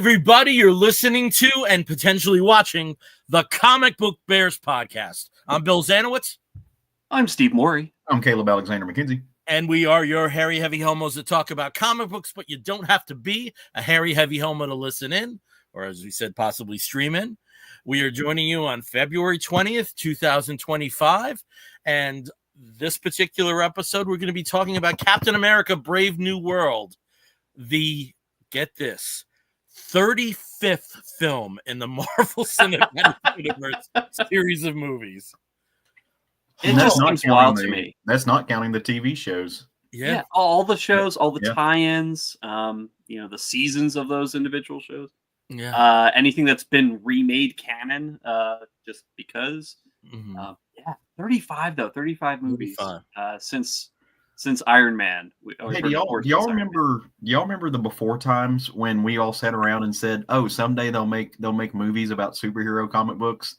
everybody. You're listening to and potentially watching the Comic Book Bears podcast. I'm Bill Zanowitz. I'm Steve Morey. I'm Caleb Alexander McKenzie. And we are your hairy, heavy homos that talk about comic books, but you don't have to be a hairy, heavy homo to listen in, or as we said, possibly stream in. We are joining you on February 20th, 2025. And this particular episode, we're going to be talking about Captain America, Brave New World. The, get this, 35th film in the Marvel Cinematic Universe series of movies. It just seems wild to me. That's not counting the TV shows. Yeah, all the shows, all the tie-ins, the seasons of those individual shows. Yeah. Anything that's been remade canon, just because. 35 movies 35. Since Iron Man. Hey, do y'all remember the before times when we all sat around and said, "Oh, someday they'll make movies about superhero comic books,"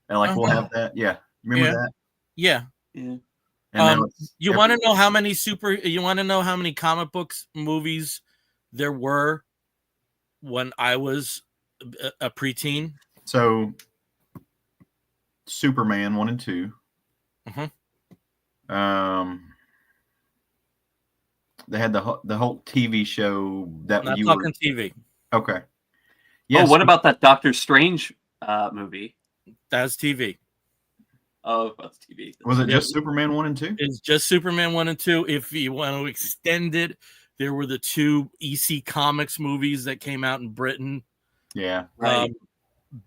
and we'll have that. Yeah, remember that? Yeah. And you want to know how many comic books movies there were when I was a preteen? So, Superman 1 and 2. They had the whole TV show that Not talking TV. Okay. Yes. Oh, what about that Doctor Strange movie? That's TV. Oh, that's TV. Was it just Superman 1 and 2? It's just Superman 1 and 2. If you want to extend it, there were the two EC Comics movies that came out in Britain. Yeah. Right.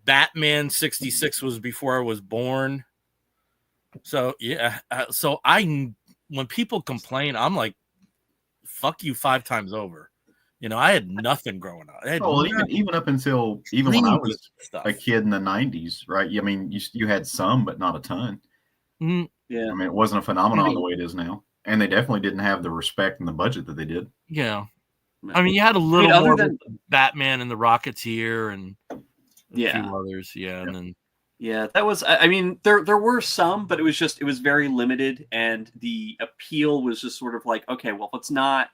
Batman 66 was before I was born. So, yeah. When people complain, I'm like, fuck you 5 times over. I had nothing growing up. Even up until when I was a kid in the 90s, right? I mean, you had some, but not a ton. Mm-hmm. Yeah. I mean, it wasn't a phenomenon the way it is now. And they definitely didn't have the respect and the budget that they did. Yeah. I mean, you had a little more than Batman and the Rocketeer and a few others. Yeah. And then. Yeah, that was, I mean, there were some, but it was very limited. And the appeal was just sort of like, okay, well, if it's not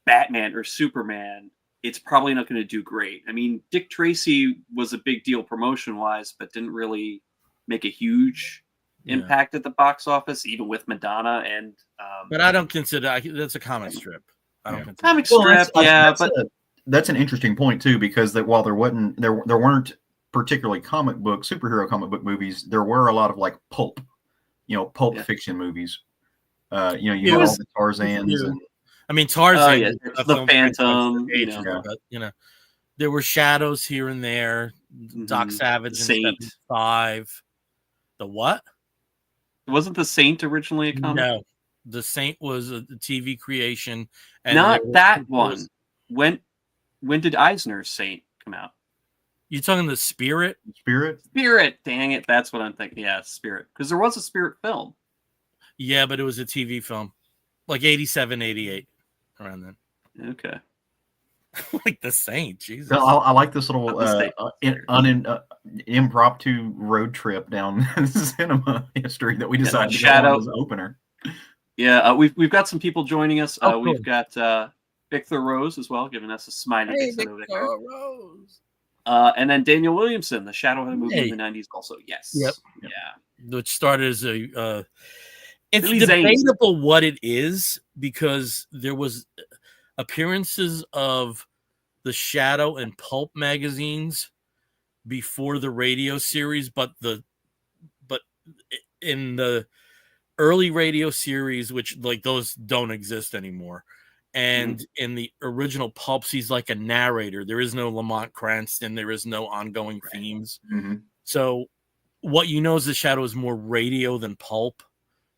Batman or Superman, it's probably not going to do great. I mean, Dick Tracy was a big deal promotion-wise, but didn't really make a huge impact at the box office, even with Madonna. And but I don't consider that's a comic strip. Comic strip, but that's an interesting point too, because while there weren't particularly superhero comic book movies, there were a lot of pulp fiction movies. You had all the Tarzans and. I mean, Tarzan, the Phantom, but there were shadows here and there. Doc Savage in 75. The what? Wasn't the Saint originally a comic? No, the Saint was a TV creation. And not that one. When did Eisner's Saint come out? You talking the Spirit? Spirit. Dang it, that's what I'm thinking. Yeah, Spirit, because there was a Spirit film. Yeah, but it was a TV film, like 87, 88. Around then. Okay. Like the Saint, Jesus. I like this little impromptu road trip down cinema history that we decided to go on as an opener. Yeah, we've got some people joining us. We've got Victor Rose as well, giving us a smiley. Hey, Victor Rose. And then Daniel Williamson, the Shadow had a movie in the 90s also. Yes. Yep. Yeah. Which started as a it's debatable what it is, because there was appearances of the Shadow and Pulp magazines before the radio series, but in the early radio series, which those don't exist anymore, and in the original Pulps, he's like a narrator. There is no Lamont Cranston. There is no ongoing themes. Mm-hmm. So what is the Shadow is more radio than Pulp.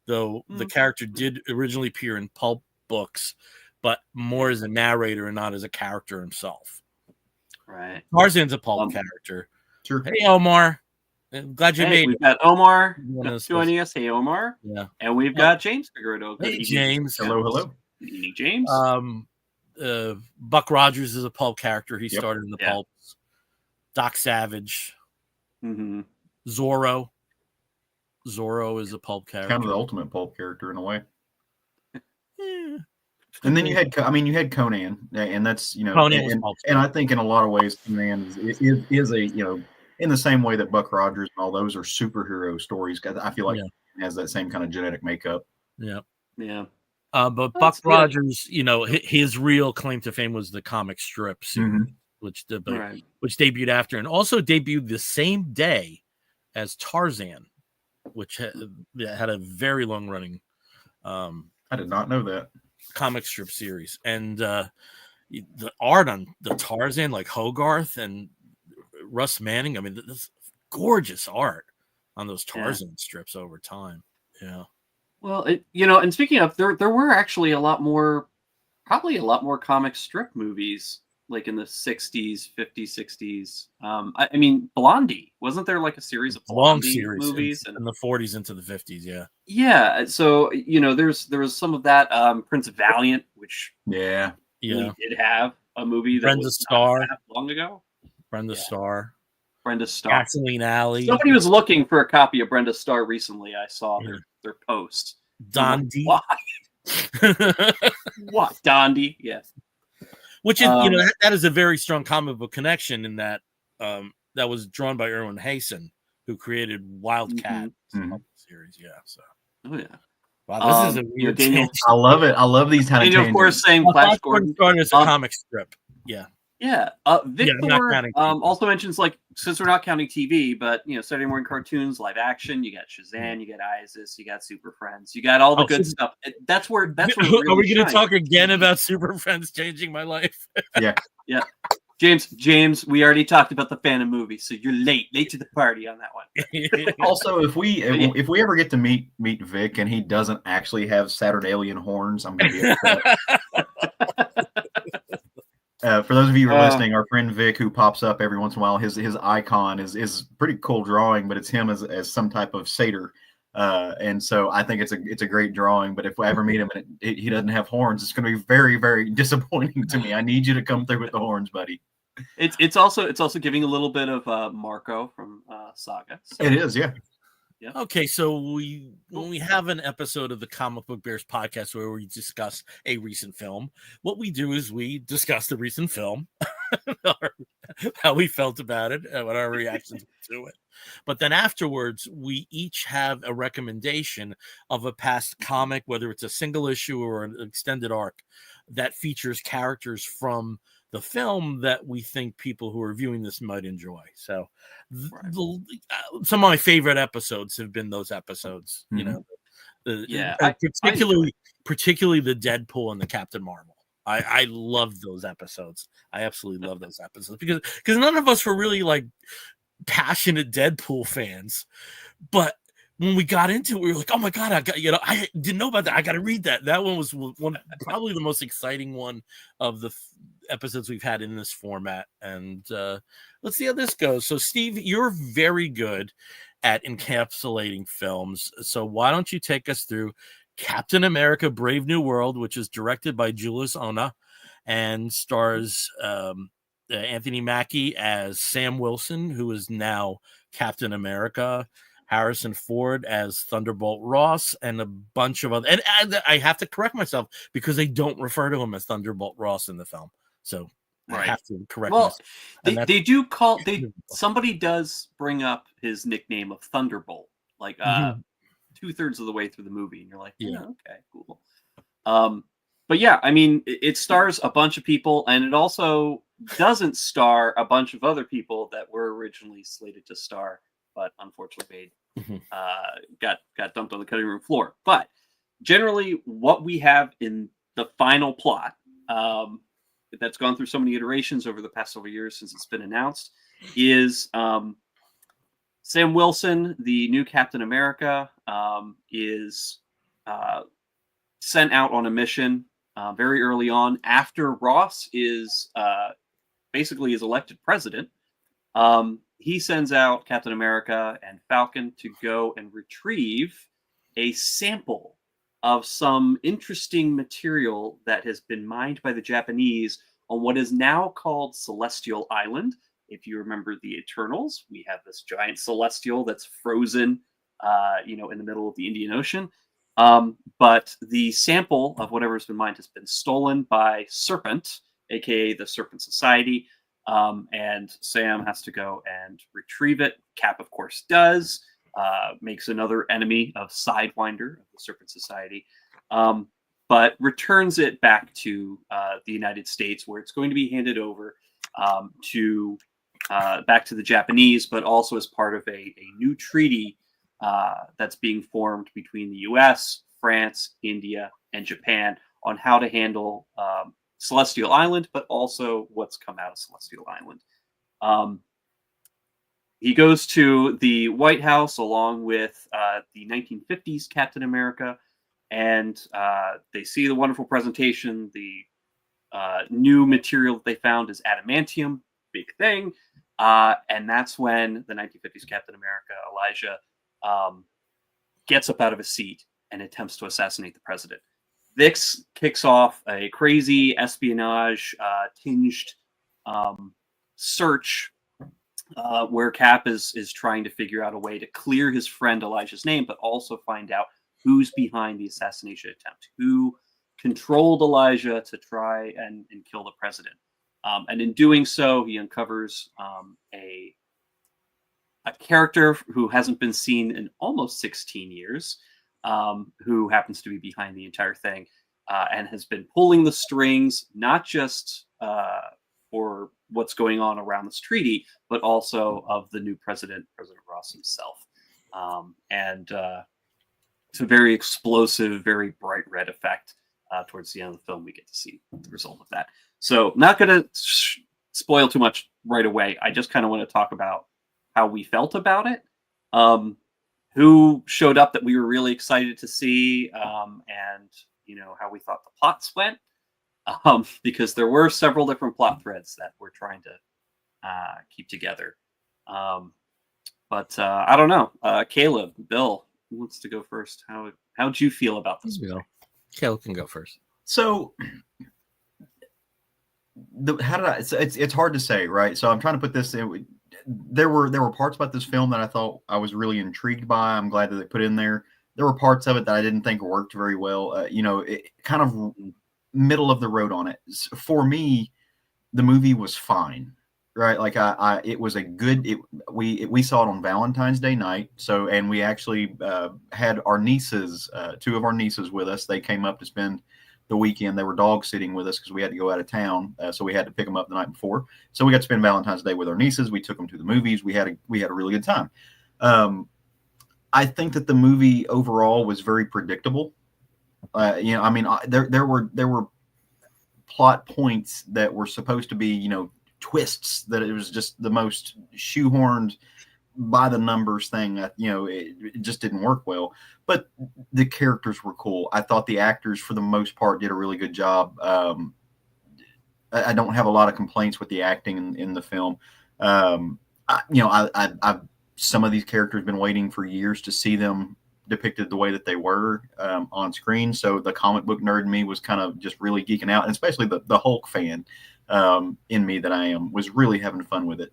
Though the character did originally appear in pulp books, but more as a narrator and not as a character himself. Right. Tarzan's a pulp character. Sure. Hey, Omar. I'm glad you made it. We've got Omar joining us. Hey, Omar. Yeah. And we've got James Figueredo. Hey, James. Hello. Good evening, James. Buck Rogers is a pulp character. He started in the pulps. Doc Savage. Mm-hmm. Zorro is a pulp character. Kind of the ultimate pulp character in a way. Yeah. And then you had Conan, and that's Conan was and I think in a lot of ways Conan is a in the same way that Buck Rogers and all those are superhero stories. 'Cause I feel like it has that same kind of genetic makeup. Yeah. But That's Buck Rogers, his real claim to fame was the comic strip series, which debuted after, and also debuted the same day as Tarzan, which had a very long running. I did not know that comic strip series, and the art on the Tarzan, like Hogarth and Russ Manning. I mean, this gorgeous art on those Tarzan strips over time. Yeah. Well, and speaking of, there were actually probably a lot more comic strip movies, like in the 60s, 50s, 60s. I mean, Blondie, wasn't there like a series of Blondie movies in the 40s into the 50s? Yeah. Yeah. So, there was some of that. Prince Valiant, which really did have a movie that was not that long ago. Brenda Starr. Gasoline Alley. Somebody was looking for a copy of Brenda Starr recently. I saw their post. Dondi. Why? What? Dondi? Yes. Which is, that is a very strong comic book connection in that that was drawn by Erwin Hasen, who created Wildcat series. Yeah. So. Oh yeah. Wow, this is a weird Daniel. I love it. I love these kind of Daniel, of course, saying Flash Gordon started as a comic strip. Yeah. Yeah. Victor also mentions, like, since we're not counting TV, but Saturday morning cartoons, live action. You got Shazam, you got Isis, you got Super Friends, you got all the good stuff. That's where. It really Are we going to talk again about Super Friends changing my life? Yeah. James, we already talked about the Phantom movie, so you're late to the party on that one. Also, if we ever get to meet Vic and he doesn't actually have Saturnalian horns, I'm going to be upset. For those of you who are listening, our friend Vic, who pops up every once in a while, his icon is pretty cool drawing, but it's him as some type of satyr, and so I think it's a great drawing. But if I ever meet him and he doesn't have horns, it's going to be very, very disappointing to me. I need you to come through with the horns, buddy. It's also giving a little bit of Marco from Saga. So. It is, yeah. Yeah. Okay, so when we have an episode of the Comic Book Bears podcast where we discuss a recent film, what we do is we discuss the recent film, how we felt about it, and what our reactions to it. But then afterwards, we each have a recommendation of a past comic, whether it's a single issue or an extended arc, that features characters from the film that we think people who are viewing this might enjoy. So some of my favorite episodes have been those episodes, particularly the Deadpool and the Captain Marvel. I love those episodes. I absolutely love those episodes because none of us were really like passionate Deadpool fans, but when we got into it, we were like, oh my God, I didn't know about that. I got to read that. That one was probably the most exciting one of the episodes we've had in this format. And let's see how this goes. So Steve, you're very good at encapsulating films. So why don't you take us through Captain America, Brave New World, which is directed by Julius Ona and stars Anthony Mackie as Sam Wilson, who is now Captain America, Harrison Ford as Thunderbolt Ross, and a bunch of other. And I have to correct myself because they don't refer to him as Thunderbolt Ross in the film. So I have to correct myself. They do call somebody does bring up his nickname of Thunderbolt, like 2/3 of the way through the movie, and you're like, okay, cool. But yeah, I mean, it stars a bunch of people, and it also doesn't star a bunch of other people that were originally slated to star, but unfortunately got dumped on the cutting room floor. But generally, what we have in the final plot, that's gone through so many iterations over the past several years since it's been announced, is Sam Wilson, the new Captain America, is sent out on a mission very early on after Ross is basically elected president. He sends out Captain America and Falcon to go and retrieve a sample of some interesting material that has been mined by the Japanese on what is now called Celestial Island. If you remember the Eternals, we have this giant celestial that's frozen, in the middle of the Indian Ocean. But the sample of whatever's been mined has been stolen by Serpent, aka the Serpent Society. And Sam has to go and retrieve it. Cap, of course, does. Makes another enemy of Sidewinder of the Serpent Society, but returns it back to the United States, where it's going to be handed over to back to the Japanese, but also as part of a new treaty that's being formed between the U.S., France, India, and Japan on how to handle Celestial Island, but also what's come out of Celestial Island. He goes to the White House along with the 1950s Captain America, and they see the wonderful presentation. The new material that they found is adamantium, big thing. And that's when the 1950s Captain America, Elijah, gets up out of his seat and attempts to assassinate the president. This kicks off a crazy espionage tinged search where Cap is trying to figure out a way to clear his friend Elijah's name, but also find out who's behind the assassination attempt, who controlled Elijah to try and kill the president. And in doing so, he uncovers a character who hasn't been seen in almost 16 years, who happens to be behind the entire thing and has been pulling the strings, not just for what's going on around this treaty, but also of the new president, President Ross himself. And it's a very explosive, very bright red effect. Towards the end of the film, we get to see the result of that. So not going to spoil too much right away. I just kind of want to talk about how we felt about it, who showed up that we were really excited to see, and how we thought the plots went, because there were several different plot threads that we're trying to keep together. But I don't know, Caleb, Bill, who wants to go first? How'd you feel about this movie? Caleb can go first. So, it's hard to say, right? So I'm trying to put this in. There were parts about this film that I thought I was really intrigued by. I'm glad that they put in there. There were parts of it that I didn't think worked very well. It kind of middle of the road on it. For me, the movie was fine, right? Like it was a good. We saw it on Valentine's Day night. So, and we actually had our nieces, two of our nieces with us. They came up to spend the weekend. They were dog sitting with us because we had to go out of town, so we had to pick them up the night before. So we got to spend Valentine's Day with our nieces. We took them to the movies. We had a really good time. I think that the movie overall was very predictable. There were plot points that were supposed to be, twists, that it was just the most shoehorned by the numbers thing. It just didn't work well. But the characters were cool. I thought the actors, for the most part, did a really good job. I don't have a lot of complaints with the acting in the film. I've some of these characters been waiting for years to see them depicted the way that they were on screen. So the comic book nerd in me was kind of just really geeking out, and especially the Hulk fan in me that I am was really having fun with it.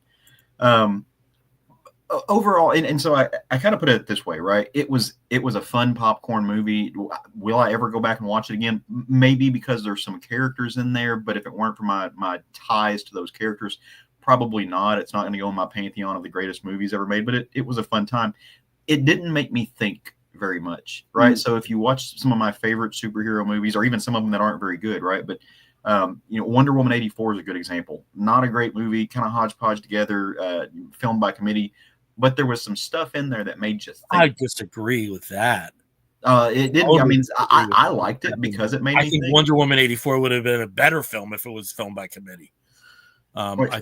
Overall, and so I kind of put it this way, right? It was a fun popcorn movie. Will I ever go back and watch it again? Maybe, because there's some characters in there, but if it weren't for my ties to those characters, probably not. It's not going to go in my pantheon of the greatest movies ever made, but it was a fun time. It didn't make me think very much, right? So if you watch some of my favorite superhero movies, or even some of them that aren't very good, right? But Wonder Woman 84 is a good example. Not a great movie, kind of hodgepodge together, filmed by committee, but there was some stuff in there that made you think. I disagree with that. It didn't. I mean, I liked it because it made me think. Wonder Woman 84 would have been a better film if it was filmed by committee. I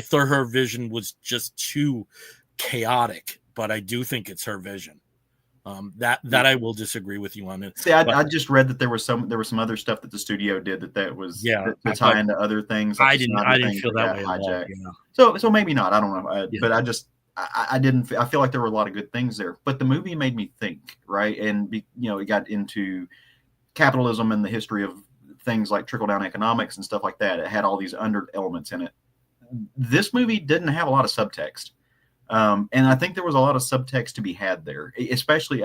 thought her vision was just too chaotic, but I do think it's her vision. That I will disagree with you on it. See, I just read that there was some other stuff that the studio did that was to tie into other things. I didn't feel that way at all, So maybe not. I don't know. But I didn't. I feel like there were a lot of good things there. But the movie made me think, right? And it got into capitalism and the history of things like trickle-down economics and stuff like that. It had all these under elements in it. This movie didn't have a lot of subtext. And I think there was a lot of subtext to be had there, especially,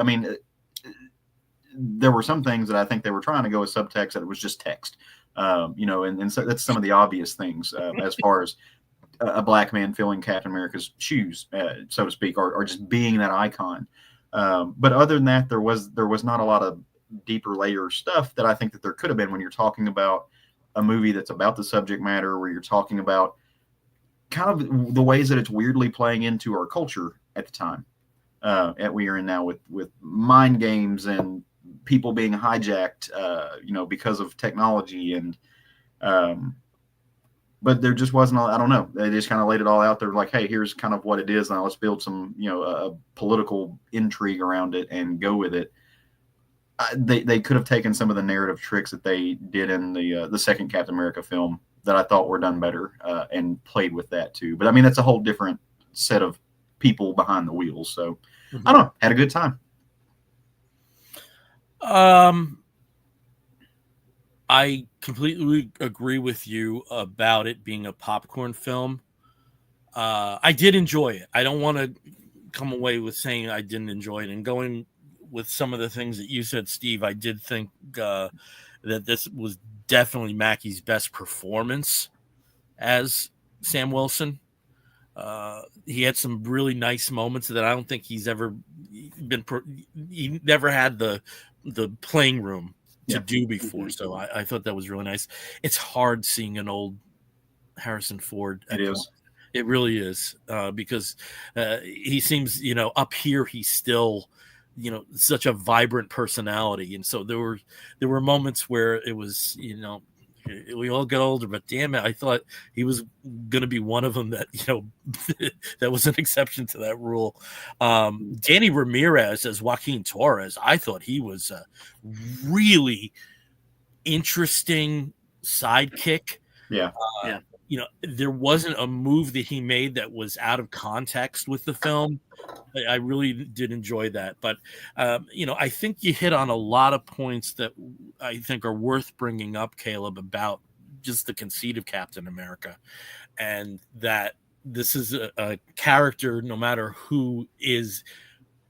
there were some things that I think they were trying to go as subtext that it was just text. And so that's some of the obvious things as far as a black man filling Captain America's shoes, so to speak, or just being that icon. But other than that, there was not a lot of deeper layer stuff that I think that there could have been when you're talking about a movie that's about the subject matter, where you're talking about kind of the ways that it's weirdly playing into our culture at the time that we are in now with mind games and people being hijacked, because of technology and. But there just wasn't, I don't know. They just kind of laid it all out there like, hey, here's kind of what it is. Now let's build some, a political intrigue around it and go with it. They could have taken some of the narrative tricks that they did in the second Captain America film that I thought were done better and played with that too. But I mean, that's a whole different set of people behind the wheels. So I don't know. Had a good time. I completely agree with you about it being a popcorn film. I did enjoy it. I don't want to come away with saying I didn't enjoy it. And going with some of the things that you said, Steve, I did think that this was definitely Mackey's best performance as Sam Wilson. He had some really nice moments that I don't think he's ever been. He never had the playing room to do before. So I thought that was really nice. It's hard seeing an old Harrison Ford. It is. It really is because he seems, up here he's still, such a vibrant personality. And so there were moments where it was, we all get older, but damn it, I thought he was going to be one of them that, that was an exception to that rule. Danny Ramirez as Joaquin Torres, I thought he was a really interesting sidekick. Yeah. There wasn't a move that he made that was out of context with the film. I really did enjoy that. But, I think you hit on a lot of points that I think are worth bringing up, Caleb, about just the conceit of Captain America. And that this is a character, no matter who is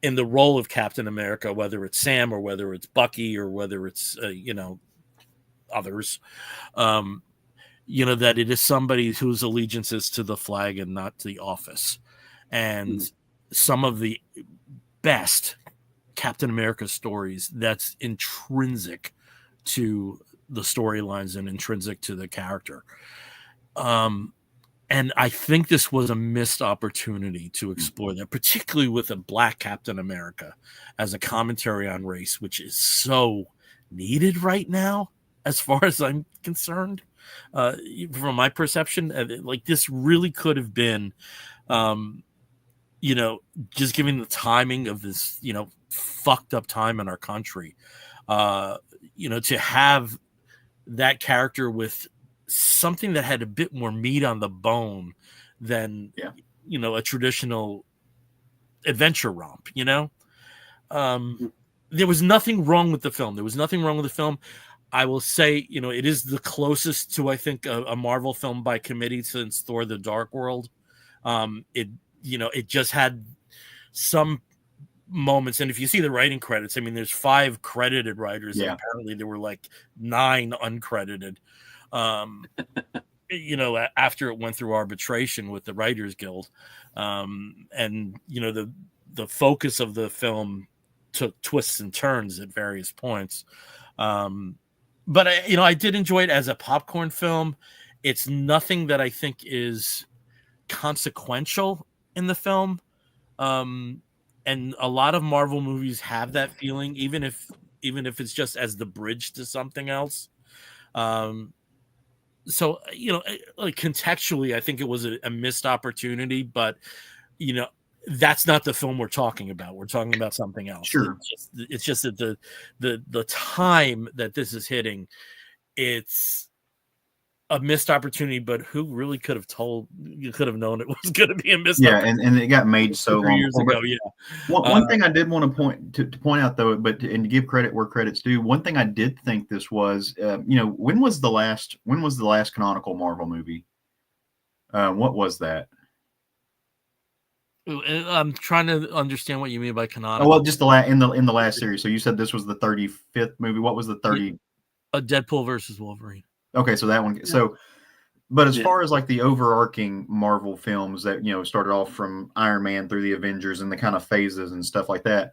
in the role of Captain America, whether it's Sam or whether it's Bucky or whether it's, others, that it is somebody whose allegiance is to the flag and not to the office. And some of the best Captain America stories that's intrinsic to the storylines and intrinsic to the character. And I think this was a missed opportunity to explore that, particularly with a black Captain America as a commentary on race, which is so needed right now, as far as I'm concerned. From my perception, like this really could have been, just given the timing of this, fucked up time in our country, to have that character with something that had a bit more meat on the bone than, a traditional adventure romp, there was nothing wrong with the film. I will say, it is the closest to, I think, a Marvel film by committee since Thor: The Dark World. It just had some moments, and if you see the writing credits, I mean, there's 5 credited writers, and apparently there were like 9 uncredited. After it went through arbitration with the Writers Guild, and the focus of the film took twists and turns at various points. But I did enjoy it as a popcorn film. It's nothing that I think is consequential in the film. And a lot of Marvel movies have that feeling, even if it's just as the bridge to something else. So, like contextually, I think it was a missed opportunity, but, that's not the film we're talking about. We're talking about something else. Sure. It's just that the time that this is hitting, it's a missed opportunity, but who really could have known it was going to be a missed opportunity? And it got made so long years ago. Yeah. One thing I did want to point out though, and to give credit where credit's due, one thing I did think this was, when was the last canonical Marvel movie? What was that? I'm trying to understand what you mean by Oh, canonical. well, just in the last series. So you said this was the 35th movie. What was the 30? A Deadpool versus Wolverine. Okay, so that one. Yeah. So, but as Yeah. far as like the overarching Marvel films that started off from Iron Man through the Avengers and the kind of phases and stuff like that,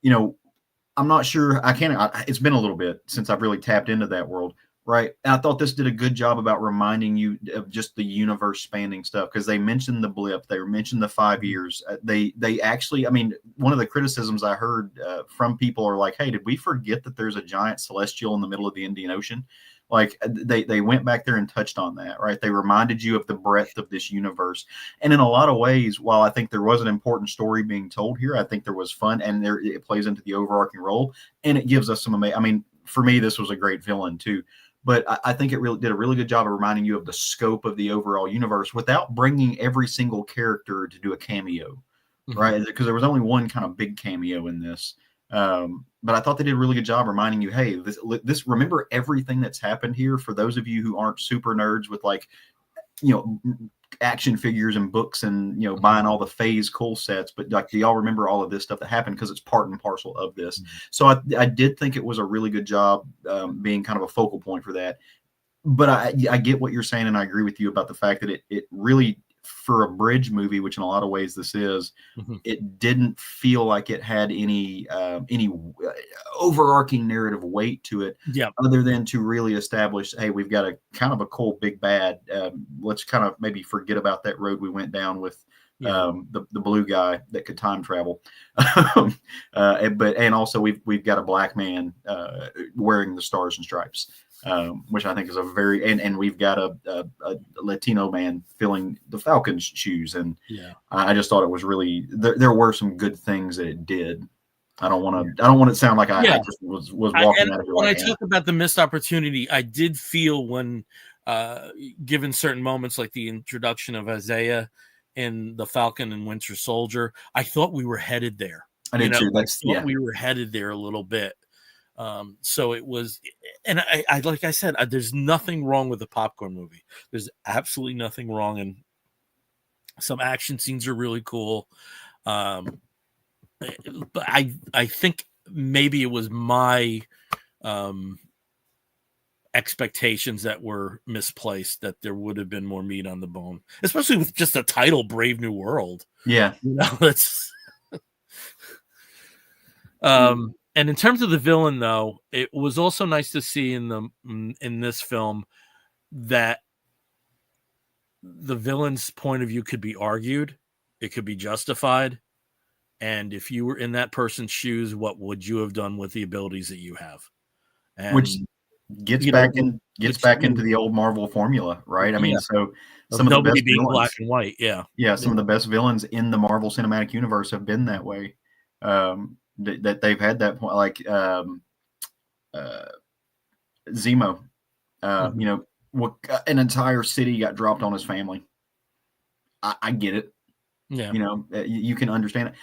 I'm not sure. It's been a little bit since I've really tapped into that world, right? And I thought this did a good job about reminding you of just the universe spanning stuff, because they mentioned the blip, they mentioned the 5 years. They actually, I mean, one of the criticisms I heard from people are like, "Hey, did we forget that there's a giant celestial in the middle of the Indian Ocean?" Like they went back there and touched on that, right? They reminded you of the breadth of this universe. And in a lot of ways, while I think there was an important story being told here, I think there was fun, and it plays into the overarching role, and it gives us some amazing. I mean, for me, this was a great villain too, but I think it really did a really good job of reminding you of the scope of the overall universe without bringing every single character to do a cameo, right? Because there was only one kind of big cameo in this. But I thought they did a really good job reminding you, hey, this remember everything that's happened here. For those of you who aren't super nerds with like, action figures and books and buying all the Phase Cool sets, but like, do y'all remember all of this stuff that happened? Because it's part and parcel of this. So I did think it was a really good job being kind of a focal point for that. But I get what you're saying, and I agree with you about the fact that it really, for a bridge movie, which in a lot of ways this is, it didn't feel like it had any overarching narrative weight to it, other than to really establish, hey, we've got a kind of a cool big bad. Let's kind of maybe forget about that road we went down with the blue guy that could time travel, and also we've got a black man wearing the stars and stripes. Which I think is a very, and we've got a Latino man filling the Falcon's shoes, and I just thought it was really there were some good things that it did. I don't want to sound like I just was walking out of here. When I talk about the missed opportunity, I did feel when given certain moments, like the introduction of Isaiah and the Falcon and Winter Soldier, I thought we were headed there. I did too. We were headed there a little bit. So it was, and I like I said, there's nothing wrong with the popcorn movie. There's absolutely nothing wrong, and some action scenes are really cool. But I think maybe it was my expectations that were misplaced, that there would have been more meat on the bone, especially with just the title Brave New World. Yeah. That's and in terms of the villain, though, it was also nice to see in this film that the villain's point of view could be argued, it could be justified, and if you were in that person's shoes, what would you have done with the abilities that you have? And, which gets back into the old Marvel formula, right? I mean, so some of the best being villains, black and white, some of the best villains in the Marvel Cinematic Universe have been that way. That they've had that point, like Zemo, an entire city got dropped on his family. I get it. Yeah, you can understand it.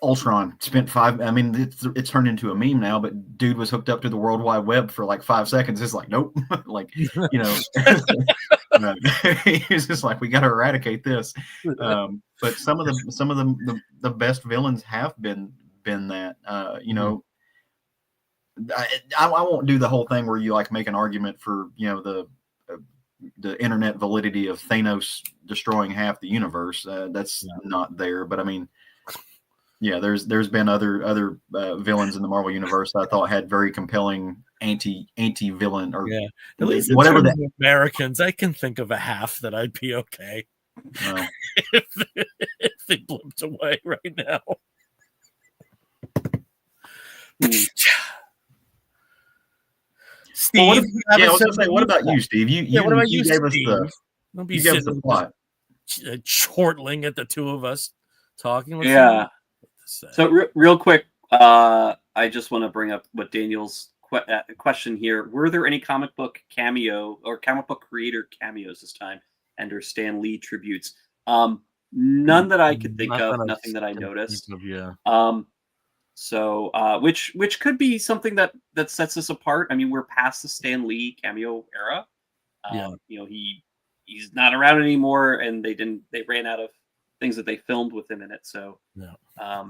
Ultron spent it's turned into a meme now, but dude was hooked up to the World Wide Web for like 5 seconds. It's like, nope. Like, he's just like, we got to eradicate this. But some of the best villains have been that, I won't do the whole thing where you like make an argument for, the internet validity of Thanos destroying half the universe. That's not there, but I mean, there's been other villains in the Marvel universe that I thought had very compelling anti-villain, or at least whatever that Americans, I can think of a half that I'd be okay if they blipped away right now. Steve, what about you, Steve? What about you, gave Steve? Don't be sitting the plot. Chortling at the two of us talking. So real quick, I just want to bring up what Daniel's question here. Were there any comic book cameo or comic book creator cameos this time, and or Stan Lee tributes? None that I could think of. Nothing that I noticed. So, which could be something that sets us apart. I mean, we're past the Stan Lee cameo era. He's not around anymore, and they ran out of things that they filmed with him in it. So Yeah.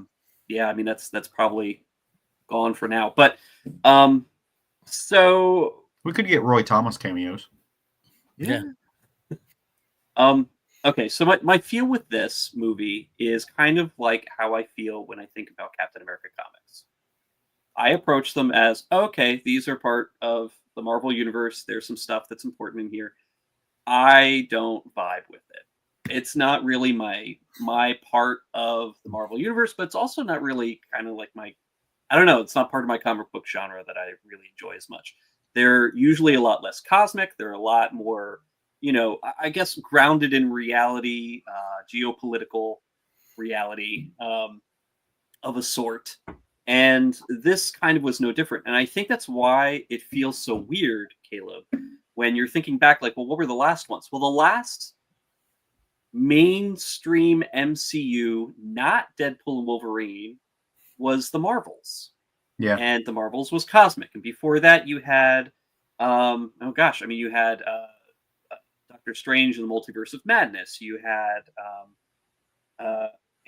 yeah, I mean that's probably gone for now. But so We could get Roy Thomas cameos. Yeah. Okay, so my feel with this movie is kind of like how I feel when I think about Captain America comics. I approach them as, okay, these are part of the Marvel universe. There's some stuff that's important in here. I don't vibe with it. It's not really my part of the Marvel universe, but it's also not really kind of like I don't know, it's not part of my comic book genre that I really enjoy as much. They're usually a lot less cosmic. They're a lot more, I guess grounded in reality, geopolitical reality of a sort. And this kind of was no different. And I think that's why it feels so weird, Caleb, when you're thinking back, like, well, what were the last ones? Well, the last mainstream MCU, not Deadpool and Wolverine, was the Marvels. Yeah. And the Marvels was cosmic. And before that, you had, you had Doctor Strange and the Multiverse of Madness. You had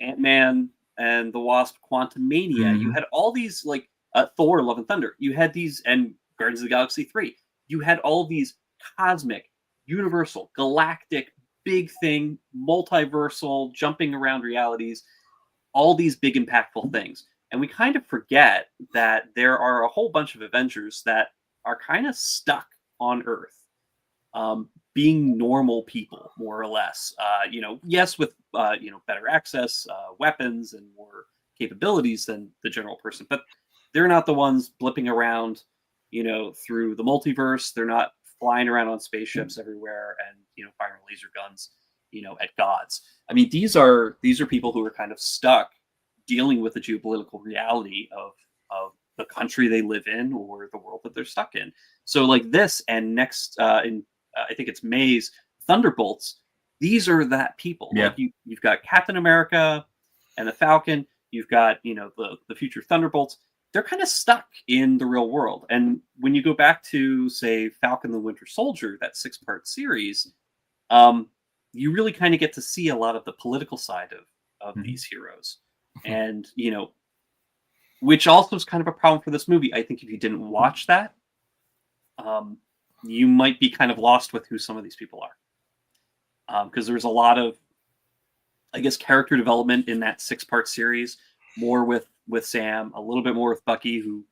Ant-Man and the Wasp, Quantumania. You had all these, like, Thor, Love and Thunder. You had these, and Guardians of the Galaxy 3. You had all these cosmic, universal, galactic, big thing, multiversal, jumping around realities, all these big, impactful things. And we kind of forget that there are a whole bunch of Avengers that are kind of stuck on Earth, being normal people, more or less. Yes, with better access, weapons, and more capabilities than the general person, but they're not the ones blipping around, through the multiverse. They're not flying around on spaceships everywhere and firing laser guns, at gods. I mean, these are people who are kind of stuck dealing with the geopolitical reality of the country they live in or the world that they're stuck in. So like this and next in I think it's May's Thunderbolts, these are that people. Yeah. Like you've got Captain America and the Falcon, you've got the future Thunderbolts. They're kind of stuck in the real world. And when you go back to, say, Falcon the Winter Soldier, that 6-part series, you really kind of get to see a lot of the political side of these heroes. And, which also is kind of a problem for this movie. I think if you didn't watch that, you might be kind of lost with who some of these people are. Because there's a lot of, I guess, character development in that 6-part series, more with Sam, a little bit more with Bucky, who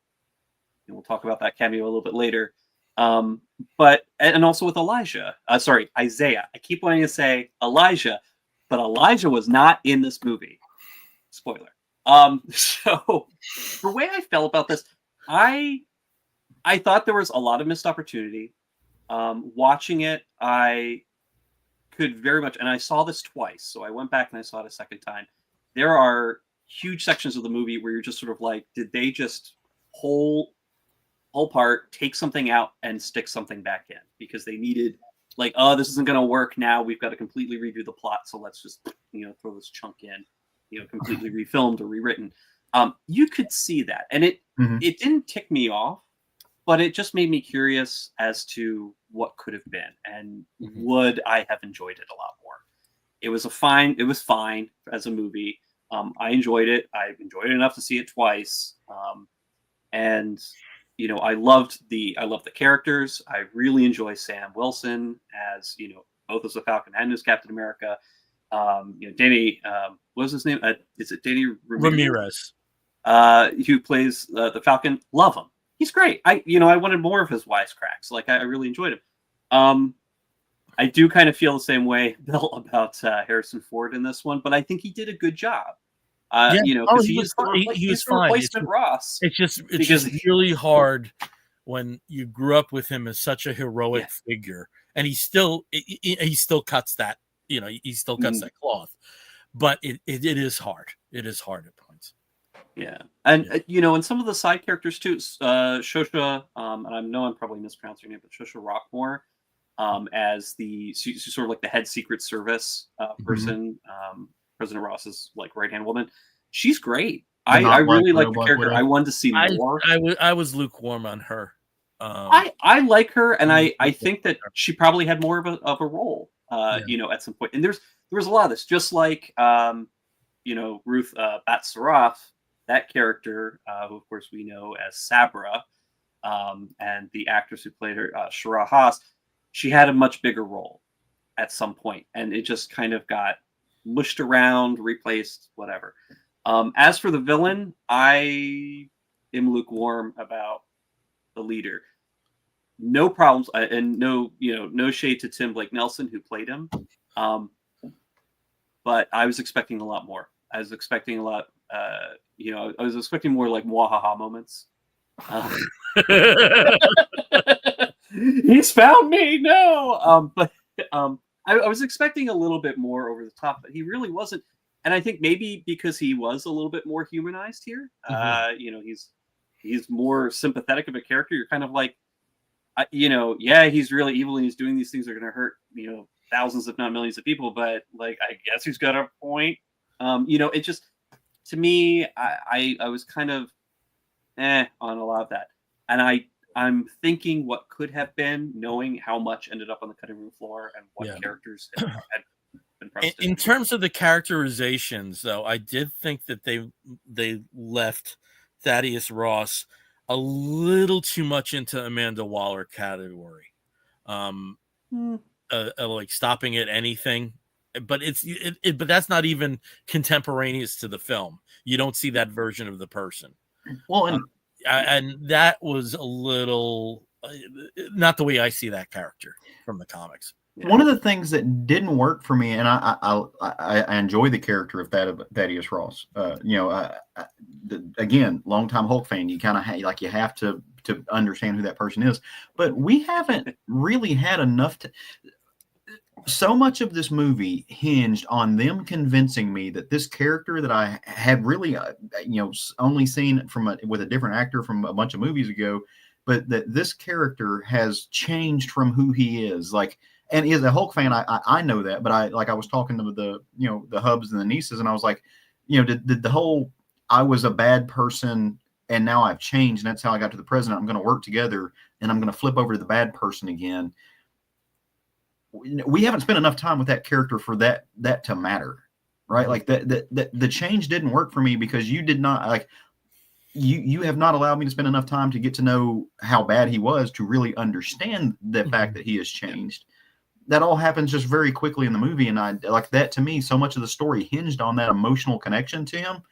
we'll talk about that cameo a little bit later. But also with Isaiah. I keep wanting to say Elijah, but Elijah was not in this movie. Spoiler. So the way I felt about this, I thought there was a lot of missed opportunity. Watching it, I could very much, and I saw this twice, so I went back and I saw it a second time. There are huge sections of the movie where you're just sort of like, did they just whole part take something out and stick something back in because they needed, like, oh, this isn't going to work now, we've got to completely redo the plot, so let's just throw this chunk in, completely refilmed or rewritten. You could see that, and it didn't tick me off, but it just made me curious as to what could have been, and would I have enjoyed it a lot more. It was fine as a movie. I enjoyed it. I enjoyed it enough to see it twice. And I loved the characters. I really enjoy Sam Wilson as, both as the Falcon and as Captain America. Danny, what was his name? Is it Danny Ramirez? Who plays the Falcon. Love him. He's great. I wanted more of his wisecracks. Like, I really enjoyed him. I do kind of feel the same way, Bill, about Harrison Ford in this one, but I think he did a good job. Because he was fine. Replacement Ross. It's really hard when you grew up with him as such a heroic figure, and he still cuts that. He still cuts that cloth, but it is hard. It is hard at points. Yeah, and and some of the side characters too. Shosha, and I know I'm probably mispronouncing her name, but Shosha Rockmore, as she's sort of like the head Secret Service person. President Ross's like right-hand woman. She's great. I really like the character. I wanted to see more. I was lukewarm on her. I like her, and I think that she probably had more of a role. you know, at some point. And there was a lot of this, just like, you know, Ruth Bat-Sarath, that character, who of course we know as Sabra, and the actress who played her, Shara Haas, she had a much bigger role at some point, and it just kind of got mushed around, replaced, whatever. As for the villain, I am lukewarm about the leader. No problems, and no, you know, no shade to Tim Blake Nelson who played him, but I was expecting a lot more. I was expecting a lot. You know, I was expecting more like mwahaha moments. He's found me. No, but I was expecting a little bit more over the top, but he really wasn't. And I think maybe because he was a little bit more humanized here, you know, he's more sympathetic of a character. You're kind of like, you know, yeah, he's really evil and he's doing these things that are going to hurt, you know, thousands, if not millions of people. But like, I guess he's got a point. You know, it just, to me, I was kind of on a lot of that. And I'm thinking what could have been, knowing how much ended up on the cutting room floor and what characters had been pressed in terms of the characterizations, though, I did think that they left Thaddeus Ross a little too much into Amanda Waller category, like stopping at anything. But but that's not even contemporaneous to the film. You don't see that version of the person. Well, and that was a little not the way I see that character from the comics. One of the things that didn't work for me, and I enjoy the character of Thaddeus Ross. You know, again, longtime Hulk fan, you kind of you have to understand who that person is. But we haven't really had enough to. So much of this movie hinged on them convincing me that this character that I had really, you know, only seen with a different actor from a bunch of movies ago, but that this character has changed from who he is. Like, and as a Hulk fan, I know that, but I was talking to the, you know, the hubs and the nieces, and I was like, you know, did the whole I was a bad person and now I've changed, and that's how I got to the present. I'm going to work together, and I'm going to flip over to the bad person again. We haven't spent enough time with that character for that to matter, right? Like the change didn't work for me because you did not like you have not allowed me to spend enough time to get to know how bad he was to really understand the fact that he has changed. That all happens just very quickly in the movie, and I like that. To me, so much of the story hinged on that emotional connection to him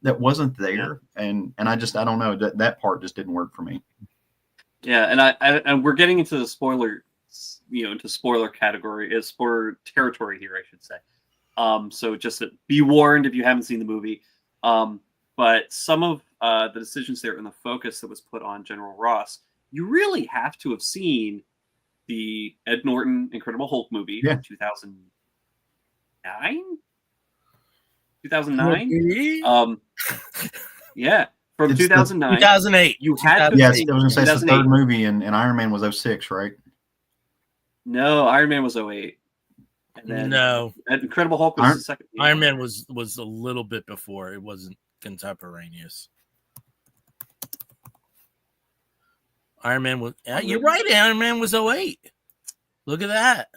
that wasn't there, and I don't know, that part just didn't work for me. Yeah, and we're getting into the spoiler. You know, into spoiler category is spoiler territory here, I should say. So just to be warned if you haven't seen the movie. But some of the decisions there and the focus that was put on General Ross, you really have to have seen the Ed Norton Incredible Hulk movie from 2009. 2009. Yeah, from 2009. 2008. You had to. Yes, I was going to say it's the third movie, and Iron Man was 06, right? No, Iron Man was 08. And then no, Incredible Hulk was the second. Iron Man was a little bit before. It wasn't contemporaneous. Iron Man was. You're right. Iron Man was 08. Look at that.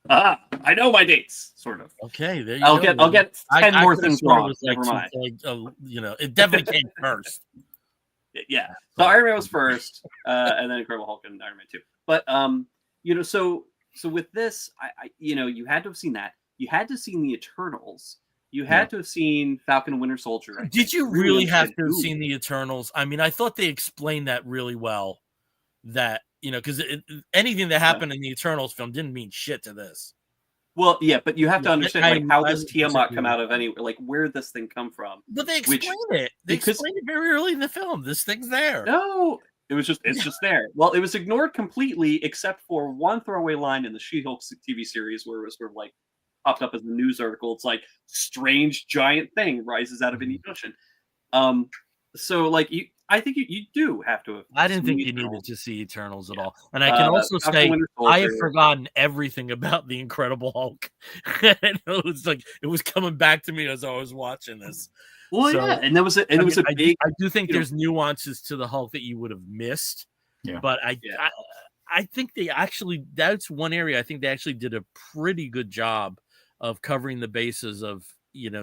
I know my dates, sort of. Okay, there you go. I'll get 10 more things wrong. Never mind. You know, it definitely came first. Yeah. So Iron Man was first, and then Incredible Hulk and Iron Man 2. But you know, so with this, I you know, you had to have seen that. You had to have seen the Eternals. You had to have seen Falcon and Winter Soldier. Did you really have to have seen the Eternals? I mean, I thought they explained that really well. That, you know, because anything that happened in the Eternals film didn't mean shit to this. Well, yeah, but you have to understand, like, how does Tiamat come out of anywhere? Like, where did this thing come from? But they explained it. They explained it very early in the film. This thing's there. No, it's just there. Well, it was ignored completely, except for one throwaway line in the She-Hulk TV series where it was sort of like popped up as a news article. It's like, strange giant thing rises out of Indian Ocean. So, like, I think you do have to have. I didn't think you needed to see Eternals at all. And I can also say I have forgotten everything about the Incredible Hulk. It was like it was coming back to me as I was watching this. Well, so, yeah, and it was a big. I do think there's nuances to the Hulk that you would have missed. Yeah. But I think that's one area I think they actually did a pretty good job of covering the bases of,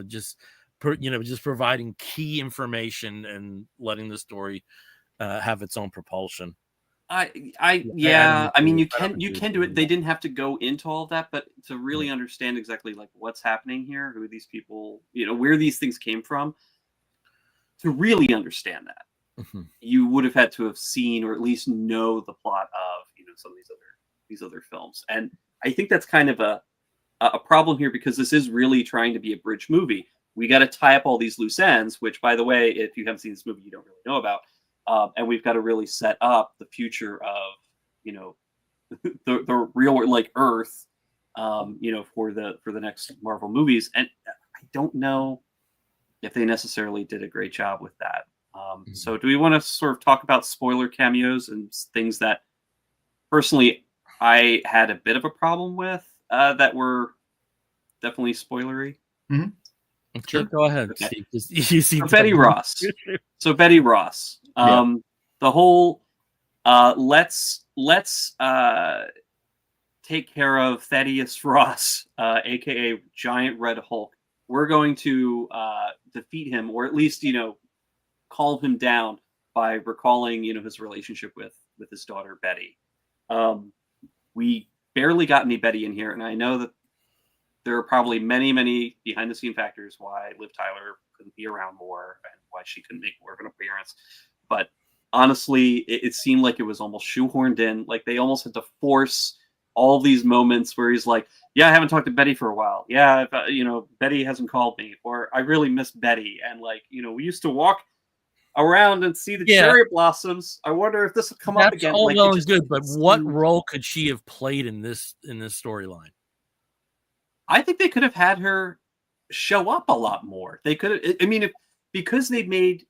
just providing key information and letting the story have its own propulsion. Yeah. I mean, you can do it. They They didn't have to go into all of that, but to really understand exactly like what's happening here, who these people, where these things came from, to really understand that, you would have had to have seen or at least know the plot of some of these other films. And I think that's kind of a problem here, because this is really trying to be a bridge movie. We got to tie up all these loose ends, which, by the way, if you haven't seen this movie, you don't really know about. And we've got to really set up the future of the real like Earth, for the next Marvel movies. And I don't know if they necessarily did a great job with that. So do we want to sort of talk about spoiler cameos and things that personally I had a bit of a problem with, that were definitely spoilery? Sure, go ahead. Okay. Steve. You see Betty Ross. So Betty Ross. The whole let's take care of Thaddeus Ross, aka Giant Red Hulk. We're going to defeat him, or at least calm him down by recalling his relationship with his daughter Betty. We barely got any Betty in here, and I know that there are probably many behind the scene factors why Liv Tyler couldn't be around more and why she couldn't make more of an appearance. But honestly, it seemed like it was almost shoehorned in. Like they almost had to force all these moments where he's like, yeah, I haven't talked to Betty for a while. Yeah, Betty hasn't called me, or I really miss Betty. And we used to walk around and see the cherry blossoms. I wonder if this will come up again. All well and good, but what role could she have played in this storyline? I think they could have had her show up a lot more. They could have. I mean, because they made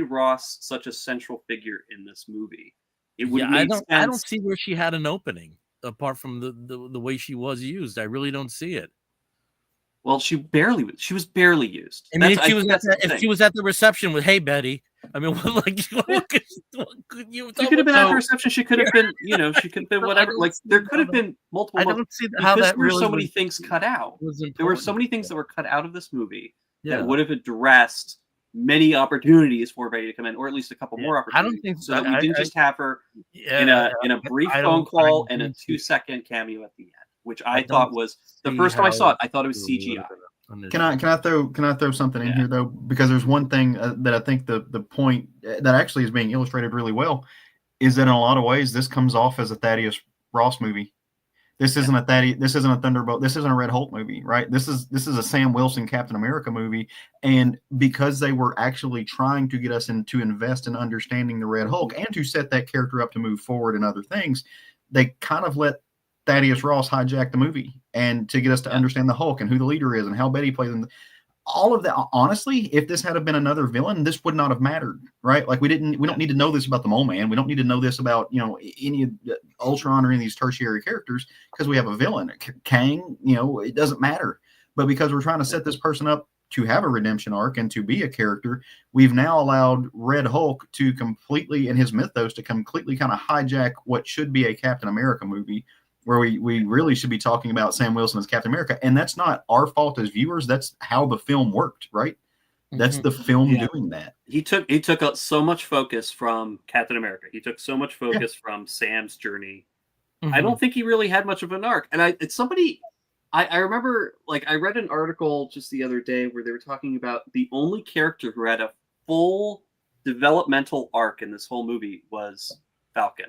Ross such a central figure in this movie, it would make sense. I don't see where she had an opening apart from the way she was used. I really don't see it. Well, she was barely used. I mean, if she was at the reception with, "Hey, Betty," I mean, what could you? She could have been at the reception. She could have been, she could have been whatever. Like there could have been multiple. I don't see how that there were so many things cut out. There were so many things that were cut out of this movie that would have addressed many opportunities for Betty to come in, or at least a couple more opportunities. I don't think so. That we didn't just have her in a brief phone call and a 2-second cameo at the end, which I thought was the first time I saw it. I thought it was CGI. Can I throw something in here though? Because there's one thing that I think the point that actually is being illustrated really well is that in a lot of ways this comes off as a Thaddeus Ross movie. This isn't a Thunderbolt. This isn't a Red Hulk movie, right? This is a Sam Wilson Captain America movie. And because they were actually trying to get us to invest in understanding the Red Hulk and to set that character up to move forward and other things, they kind of let Thaddeus Ross hijack the movie and to get us to understand the Hulk and who the leader is and how Betty plays in all of that. Honestly, if this had been another villain, this would not have mattered, right? Like we don't need to know this about the Mole Man. We don't need to know this about, any of Ultron or any of these tertiary characters because we have a villain. Kang, it doesn't matter. But because we're trying to set this person up to have a redemption arc and to be a character, we've now allowed Red Hulk to completely, and his mythos, to completely kind of hijack what should be a Captain America movie, where we really should be talking about Sam Wilson as Captain America. And that's not our fault as viewers. That's how the film worked, right? That's the film doing that. He took so much focus from Captain America. He took so much focus from Sam's journey. I don't think he really had much of an arc. And I remember, I read an article just the other day where they were talking about the only character who had a full developmental arc in this whole movie was Falcon.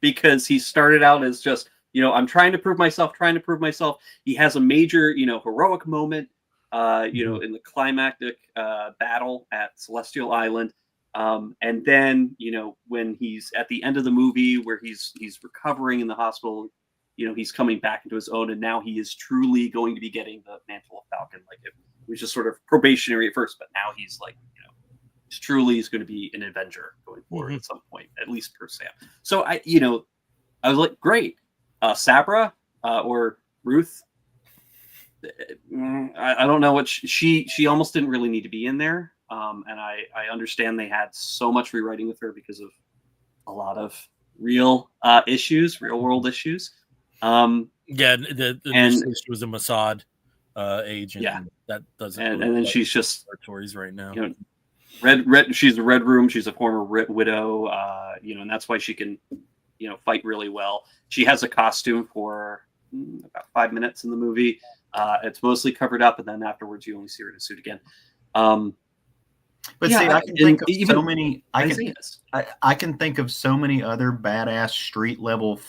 Because he started out as just, I'm trying to prove myself. He has a major, heroic moment, in the climactic battle at Celestial Island. And then, when he's at the end of the movie where he's recovering in the hospital, he's coming back into his own. And now he is truly going to be getting the mantle of Falcon. Like it was just sort of probationary at first, but now he's he's going to be an Avenger going forward at some point, at least per Sam. So I was like, great. Sabra or Ruth. I don't know what she almost didn't really need to be in there. And I understand they had so much rewriting with her because of a lot of real issues, real world issues. Yeah, she was a Mossad agent. Yeah, that doesn't. And then she's just territories right now. Red. She's the Red Room. She's a former widow. And that's why she can, fight really well. She has a costume for about 5 minutes in the movie. It's mostly covered up, and then afterwards you only see her in a suit again. But see, I can think of so many. I can think of so many other badass street level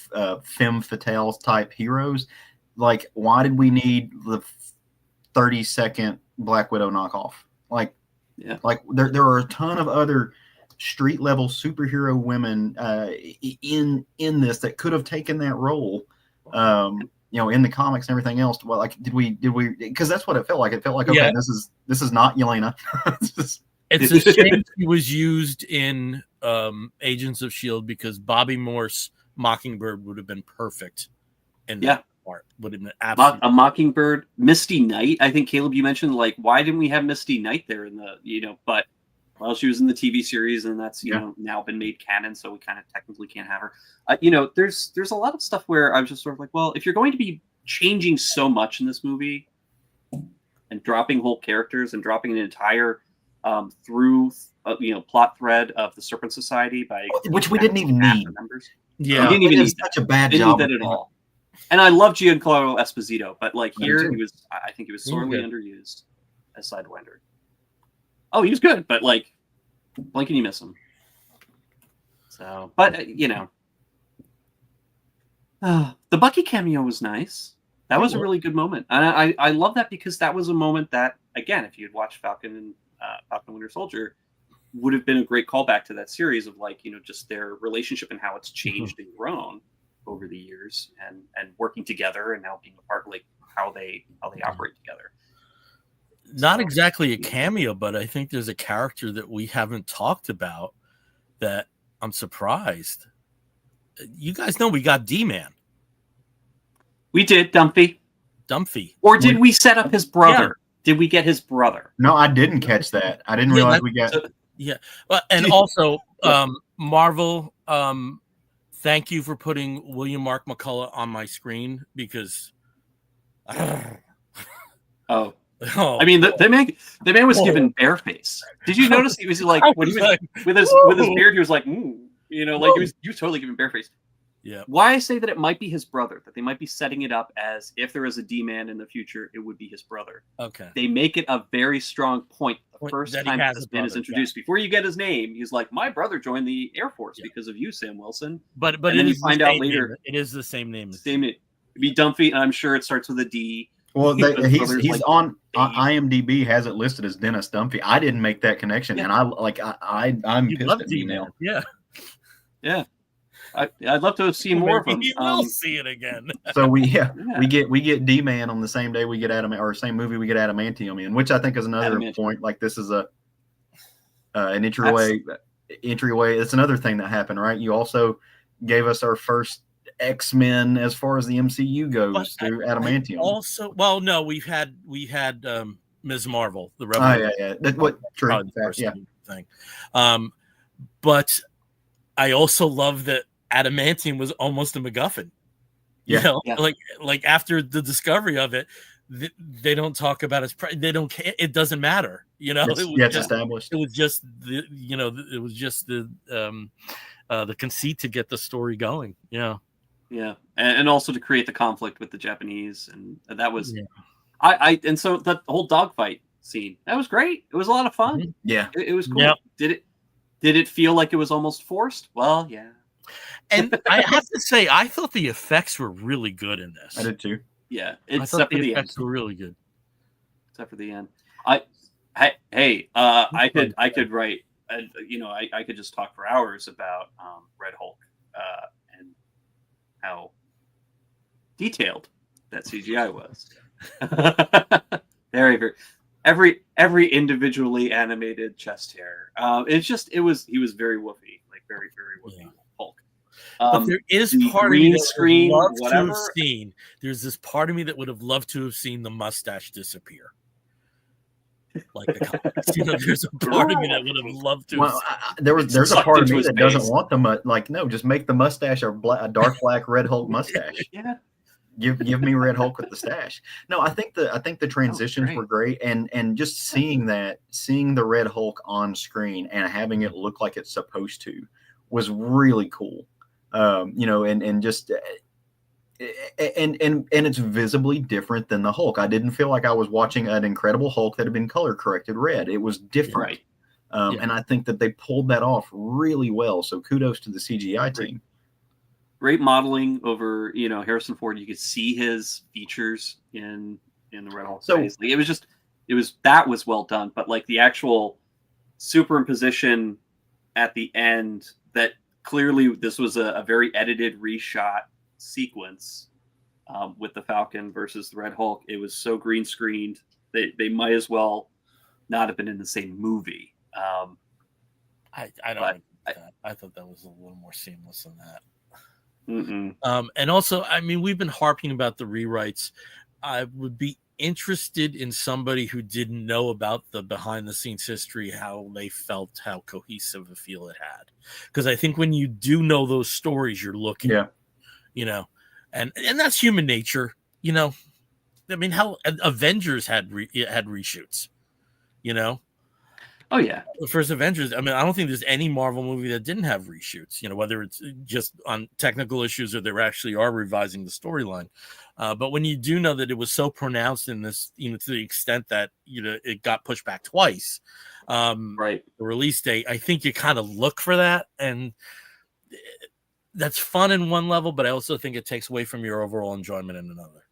femme fatale type heroes. Like, why did we need the 30-second Black Widow knockoff? Like there are a ton of other street level superhero women in this that could have taken that role. In the comics and everything else. Well, like, did we? Because that's what it felt like. It felt like, okay, this is not Yelena. It's a shame she was used in Agents of S.H.I.E.L.D. because Bobby Morse Mockingbird would have been perfect in that part. Would have been absolutely a Mockingbird, Misty Knight. I think, Caleb, you mentioned, like, why didn't we have Misty Knight there in the, but she was in the TV series, and that's now been made canon, so we kind of technically can't have her. There's a lot of stuff where I was just sort of like, well, if you're going to be changing so much in this movie and dropping whole characters and dropping an entire through plot thread of the Serpent Society by which we didn't even need. Members. Yeah, we didn't even need such a bad job that at all. And I love Giancarlo Esposito, but like here I think he was sorely underused as Sidewinder. Oh, he was good, but like, blink and you miss him. So, but the Bucky cameo was nice. That was a really good moment, and I love that because that was a moment that, again, if you had watched Falcon and Winter Soldier, would have been a great callback to that series of, like, just their relationship and how it's changed and grown over the years, and working together and now being a part, like how they operate together. Not exactly a cameo, but I think there's a character that we haven't talked about that I'm surprised. You guys know we got D-Man. We did, Dumpy. Or did we set up his brother? Yeah. Did we get his brother? No, I didn't catch that. I didn't realize we got... Well, and also, Marvel, thank you for putting William Mark McCullough on my screen because... I mean, the man was given bareface. Did you notice he was like, when he was with his beard, he was like, he was totally given bareface. Yeah. Why I say that it might be his brother, that they might be setting it up as if there is a D-Man in the future, it would be his brother. Okay. They make it a very strong point the first time this man is introduced. Before you get his name, he's like, my brother joined the Air Force because of you, Sam Wilson. But then you find out later, it is the same name. Same name. It'd be Dumpy, and I'm sure it starts with a D. Well, he's on IMDb, has it listed as Dennis Dumphy. I didn't make that connection, and I'm pissed at D-Man. Yeah. I'd love to have seen more of him. We'll see it again. So we get D-Man on the same day we get same movie we get Adamantium in, which I think is another point. Like, this is an entryway. It's another thing that happened, right? You also gave us our first X-Men as far as the MCU goes through Adamantium. We had Ms. Marvel, the Rebel. That's what true. Thing. But I also love that Adamantium was almost a MacGuffin. Like after the discovery of it, they don't talk about its. They don't. It doesn't matter. It's established. It was just the conceit to get the story going. Yeah. Yeah, and also to create the conflict with the Japanese, and that was, and so that whole dogfight scene, that was great. It was a lot of fun. Mm-hmm. Yeah, it was cool. Yep. Did it feel like it was almost forced? Well, yeah. And I have to say, I thought the effects were really good in this. I did too. Yeah, except for the effects were really good. Except for the end, I could write, I could just talk for hours about Red Hulk and how detailed that CGI was. Very, very, every individually animated chest hair. He was very woofy, like very, very woofy Hulk. But there is part of me that would love to have seen. There's this part of me that would have loved to have seen the mustache disappear. like the comics. There's a part of me that would have loved to. Well, there's a part of me that doesn't want no, just make the mustache a dark black Red Hulk mustache. Yeah. Give me Red Hulk with the stash. No, I think the transitions were great, and just seeing the Red Hulk on screen and having it look like it's supposed to was really cool. And just and it's visibly different than the Hulk. I didn't feel like I was watching an Incredible Hulk that had been color corrected red. It was different. Right. And I think that they pulled that off really well. So kudos to the CGI team. Great modeling over, Harrison Ford. You could see his features in the Red Hulk face. That was well done. But like the actual superimposition at the end, that clearly this was a very edited reshot sequence with the Falcon versus the Red Hulk. It was so green screened. They might as well not have been in the same movie. I thought that was a little more seamless than that. And also, I mean, we've been harping about the rewrites. I would be interested in somebody who didn't know about the behind the scenes history, how they felt, how cohesive a feel it had. Because I think when you do know those stories, you're looking, and that's human nature. I mean, how Avengers had reshoots, Oh yeah, the first Avengers. I mean, I don't think there's any Marvel movie that didn't have reshoots. Whether it's just on technical issues or they actually are revising the storyline. But when you do know that it was so pronounced in this, to the extent that it got pushed back twice, right, the release date, I think you kind of look for that, and that's fun in one level, but I also think it takes away from your overall enjoyment in another.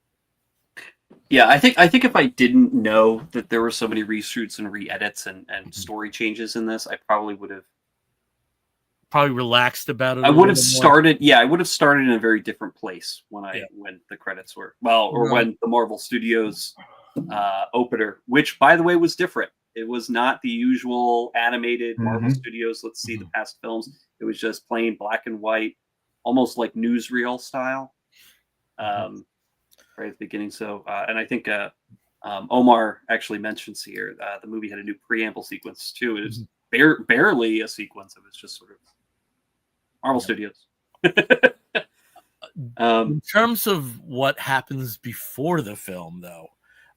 Yeah, I think if I didn't know that there were so many reshoots and re-edits and story changes in this, I probably would have relaxed about it. I would have started in a very different place when the credits were when the Marvel Studios opener, which by the way was different. It was not the usual animated Marvel Studios. Let's see the past films. It was just plain black and white, almost like newsreel style. Right at the beginning. So, and I think Omar actually mentions here the movie had a new preamble sequence too. It was barely a sequence. It was just sort of Marvel Studios. In terms of what happens before the film, though,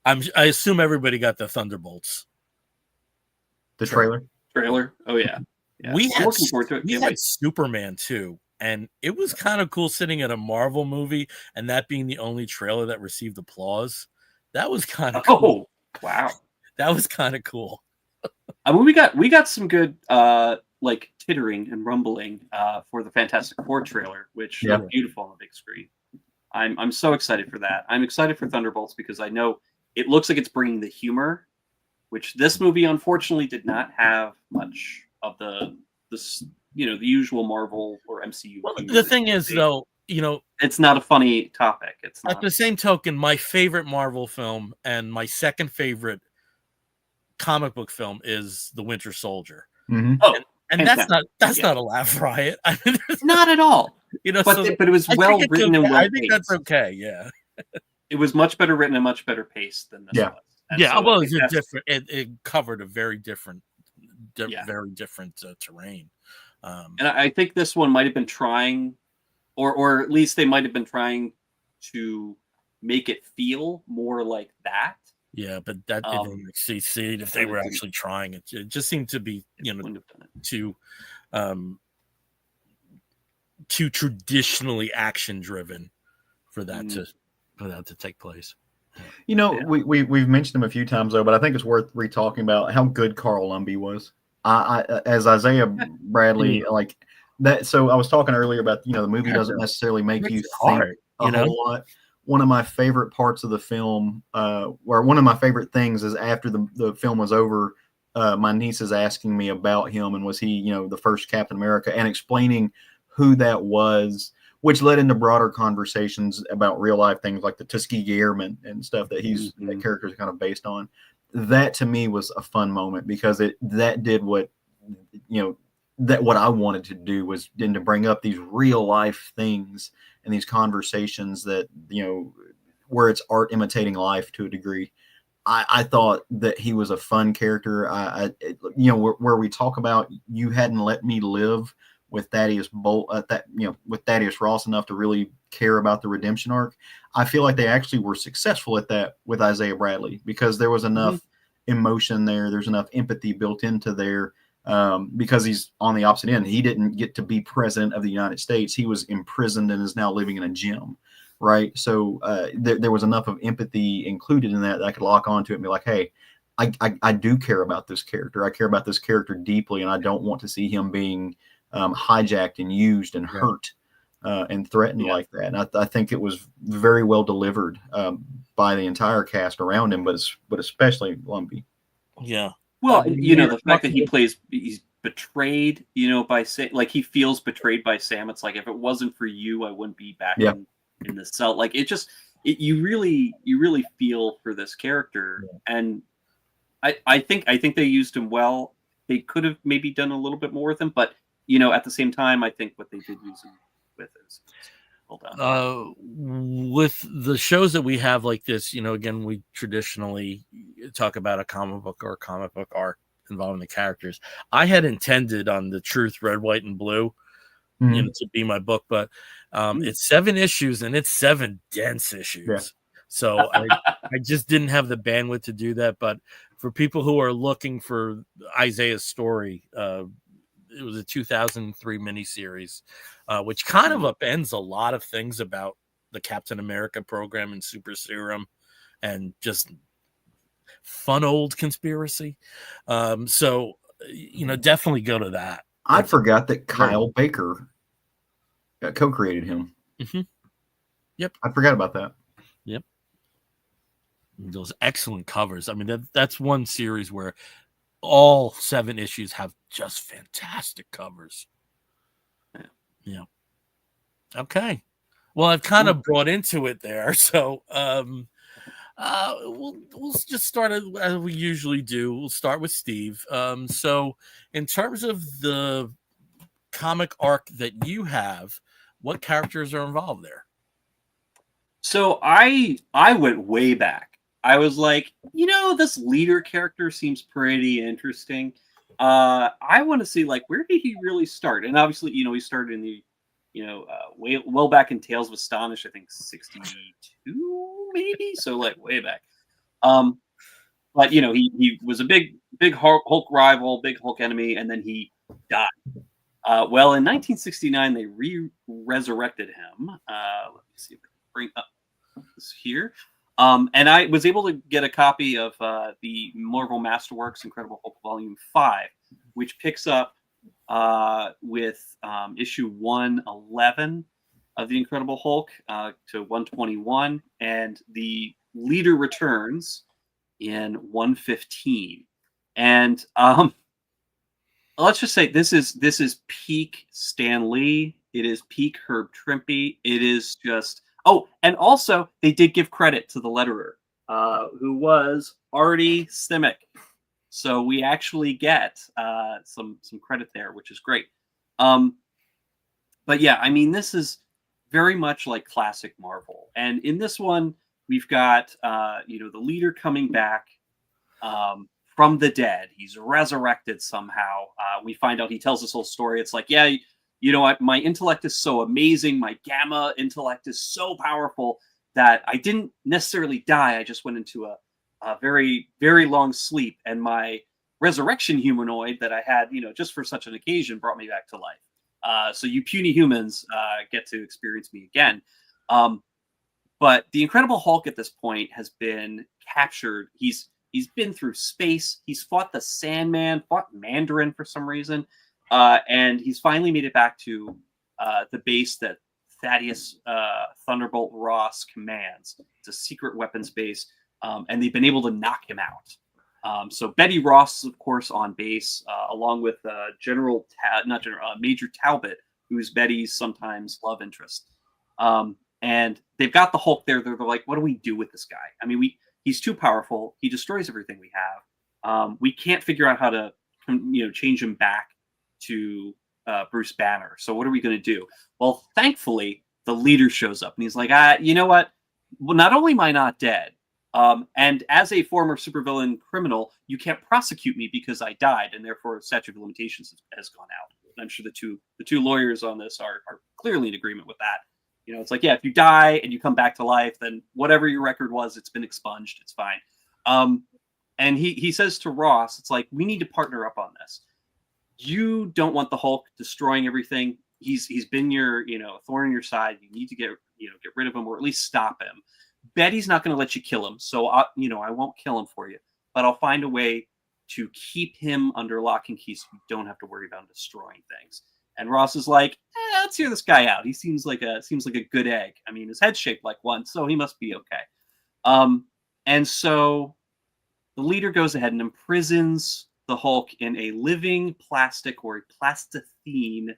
I assume everybody got the Thunderbolts. The trailer. Oh yeah. We had looking forward to it. We had Superman too. And it was kind of cool sitting at a Marvel movie and that being the only trailer that received applause. That was kind of cool. Wow. That was kind of cool. I mean, we got some good like tittering and rumbling for the Fantastic Four trailer, which looked beautiful on the big screen. I'm so excited for that. I'm excited for Thunderbolts because I know it looks like it's bringing the humor, which this movie unfortunately did not have much of the usual Marvel or MCU. Well, the thing is, though, it's not a funny topic. It's not. At the same token, my favorite Marvel film and my second favorite comic book film is The Winter Soldier. And that's not a laugh riot. I mean, not at all. But it was well written and well paced. I think that's okay. Yeah, it was much better written and much better paced than this was. And well, it's different. It covered a very different, very different terrain. And I think this one might have been trying, or at least they might have been trying to make it feel more like that. Yeah, but that didn't succeed if they were actually trying. It just seemed to be, too traditionally action driven for that to take place. We've mentioned him a few times though, but I think it's worth re-talking about how good Carl Lumbly was. As Isaiah Bradley, like that. So I was talking earlier about, the movie doesn't necessarily make you think a whole lot. One of my favorite parts of the film, or one of my favorite things is after the film was over, my niece is asking me about him and was he, the first Captain America, and explaining who that was, which led into broader conversations about real life things like the Tuskegee Airmen and stuff that that character is kind of based on. That to me was a fun moment because that did what what I wanted to do was to bring up these real life things and these conversations that where it's art imitating life to a degree. I thought that he was a fun character. Where we talk about you hadn't let me live with Thaddeus with Thaddeus Ross enough to really care about the redemption arc. I feel like they actually were successful at that with Isaiah Bradley, because there was enough emotion there. There's enough empathy built into there, because he's on the opposite end. He didn't get to be president of the United States. He was imprisoned and is now living in a gym. Right. So there was enough of empathy included in that I could lock onto it and be like, hey, I do care about this character. I care about this character deeply, and I don't want to see him being hijacked and used and hurt and threatened like that. And I think it was very well delivered by the entire cast around him, but especially Lumpy. Yeah. Well, the fact that he's betrayed, by Sam, like he feels betrayed by Sam. It's like, if it wasn't for you, I wouldn't be back in the cell. Like you really feel for this character. And I think they used him well. They could have maybe done a little bit more with him, but at the same time, I think what they did use him with is hold on. With the shows that we have like this, again, we traditionally talk about a comic book arc involving the characters. I had intended on the Truth, Red, White, and Blue, to be my book, but it's 7 issues and it's 7 dense issues. Yeah. So I just didn't have the bandwidth to do that. But for people who are looking for Isaiah's story, it was a 2003 miniseries, which kind of upends a lot of things about the Captain America program and Super Serum and just fun old conspiracy. So, definitely go to that. I forgot that Kyle Baker co-created him. Yep. I forgot about that. Yep. Those excellent covers. I mean, that's one series where all 7 issues have just fantastic covers. Yeah. Okay. Well, I've kind of brought into it there. So we'll just start as we usually do. We'll start with Steve. So in terms of the comic arc that you have, what characters are involved there? So I went way back. I was like, this leader character seems pretty interesting. I want to see, like, where did he really start? And obviously, he started in the, well back in Tales of Astonish, I think 62 maybe, so like way back. But he was a big Hulk rival, big Hulk enemy, and then he died. Well, in 1969, they resurrected him. Let me see if I can bring up this here. And I was able to get a copy of the Marvel Masterworks Incredible Hulk Volume 5, which picks up with issue 111 of the Incredible Hulk to 121, and the leader returns in 115. And let's just say this is peak Stan Lee. It is peak Herb Trimpe. It is just and also they did give credit to the letterer, who was Artie Simic. So we actually get some credit there, which is great. But yeah, I mean, this is very much like classic Marvel. And in this one, we've got the leader coming back from the dead. He's resurrected somehow. We find out, he tells this whole story. It's like, yeah, my intellect is so amazing. My gamma intellect is so powerful that I didn't necessarily die. I just went into a very, very long sleep. And my resurrection humanoid that I had, just for such an occasion, brought me back to life. So you puny humans get to experience me again. But the Incredible Hulk at this point has been captured. He's been through space. He's fought the Sandman, fought Mandarin for some reason. And he's finally made it back to the base that Thaddeus Thunderbolt Ross commands. It's a secret weapons base, and they've been able to knock him out. So Betty Ross is, of course, on base, along with Major Talbot, who's Betty's sometimes love interest. And they've got the Hulk there. They're like, what do we do with this guy? I mean, he's too powerful. He destroys everything we have. We can't figure out how to, change him back to Bruce Banner. So what are we going to do? Well, thankfully, the leader shows up and he's like, you know what? Well, not only am I not dead, And as a former supervillain criminal, you can't prosecute me because I died, and therefore statute of limitations has gone out. And I'm sure the two lawyers on this are clearly in agreement with that. You know, it's like, yeah, if you die and you come back to life, then whatever your record was, it's been expunged. It's fine. And he says to Ross, it's like, we need to partner up on this. You don't want the Hulk destroying everything. He's been your, thorn in your side. You need to get rid of him, or at least stop him. Betty's not going to let you kill him, so I won't kill him for you, but I'll find a way to keep him under lock and key so you don't have to worry about destroying things. And Ross is like, let's hear this guy out. He seems like a good egg. I mean, his head's shaped like one, so he must be okay. And so the leader goes ahead and imprisons the Hulk in a living plastic or a plasticine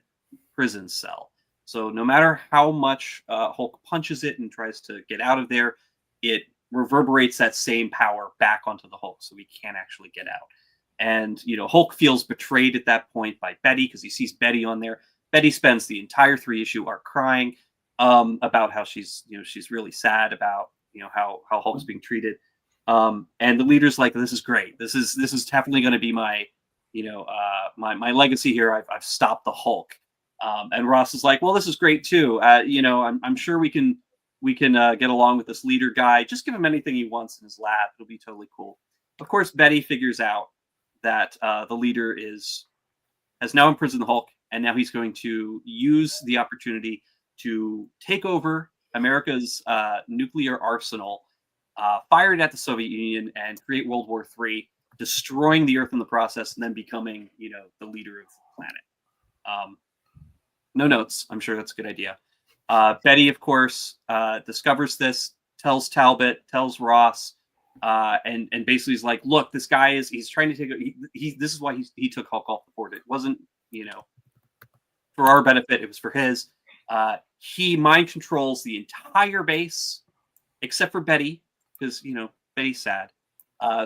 prison cell. So no matter how much Hulk punches it and tries to get out of there, it reverberates that same power back onto the Hulk, so he can't actually get out. And, Hulk feels betrayed at that point by Betty because he sees Betty on there. Betty spends the entire 3-issue arc crying about how she's really sad about, how Hulk's being treated. And the leader's like, this is great. This is definitely going to be my, my legacy here. I've stopped the Hulk. And Ross is like, well, this is great too. I'm sure we can get along with this leader guy. Just give him anything he wants in his lab. It'll be totally cool. Of course, Betty figures out that the leader has now imprisoned the Hulk, and now he's going to use the opportunity to take over America's nuclear arsenal, fire it at the Soviet Union, and create World War III, destroying the Earth in the process, and then becoming, the leader of the planet. No notes. I'm sure that's a good idea. Betty, of course, discovers this, tells Talbot, tells Ross, and basically is like, look, this guy he's trying to take this is why he took Hulk off the board. It wasn't, for our benefit, it was for his. He mind controls the entire base except for Betty, because Betty's sad.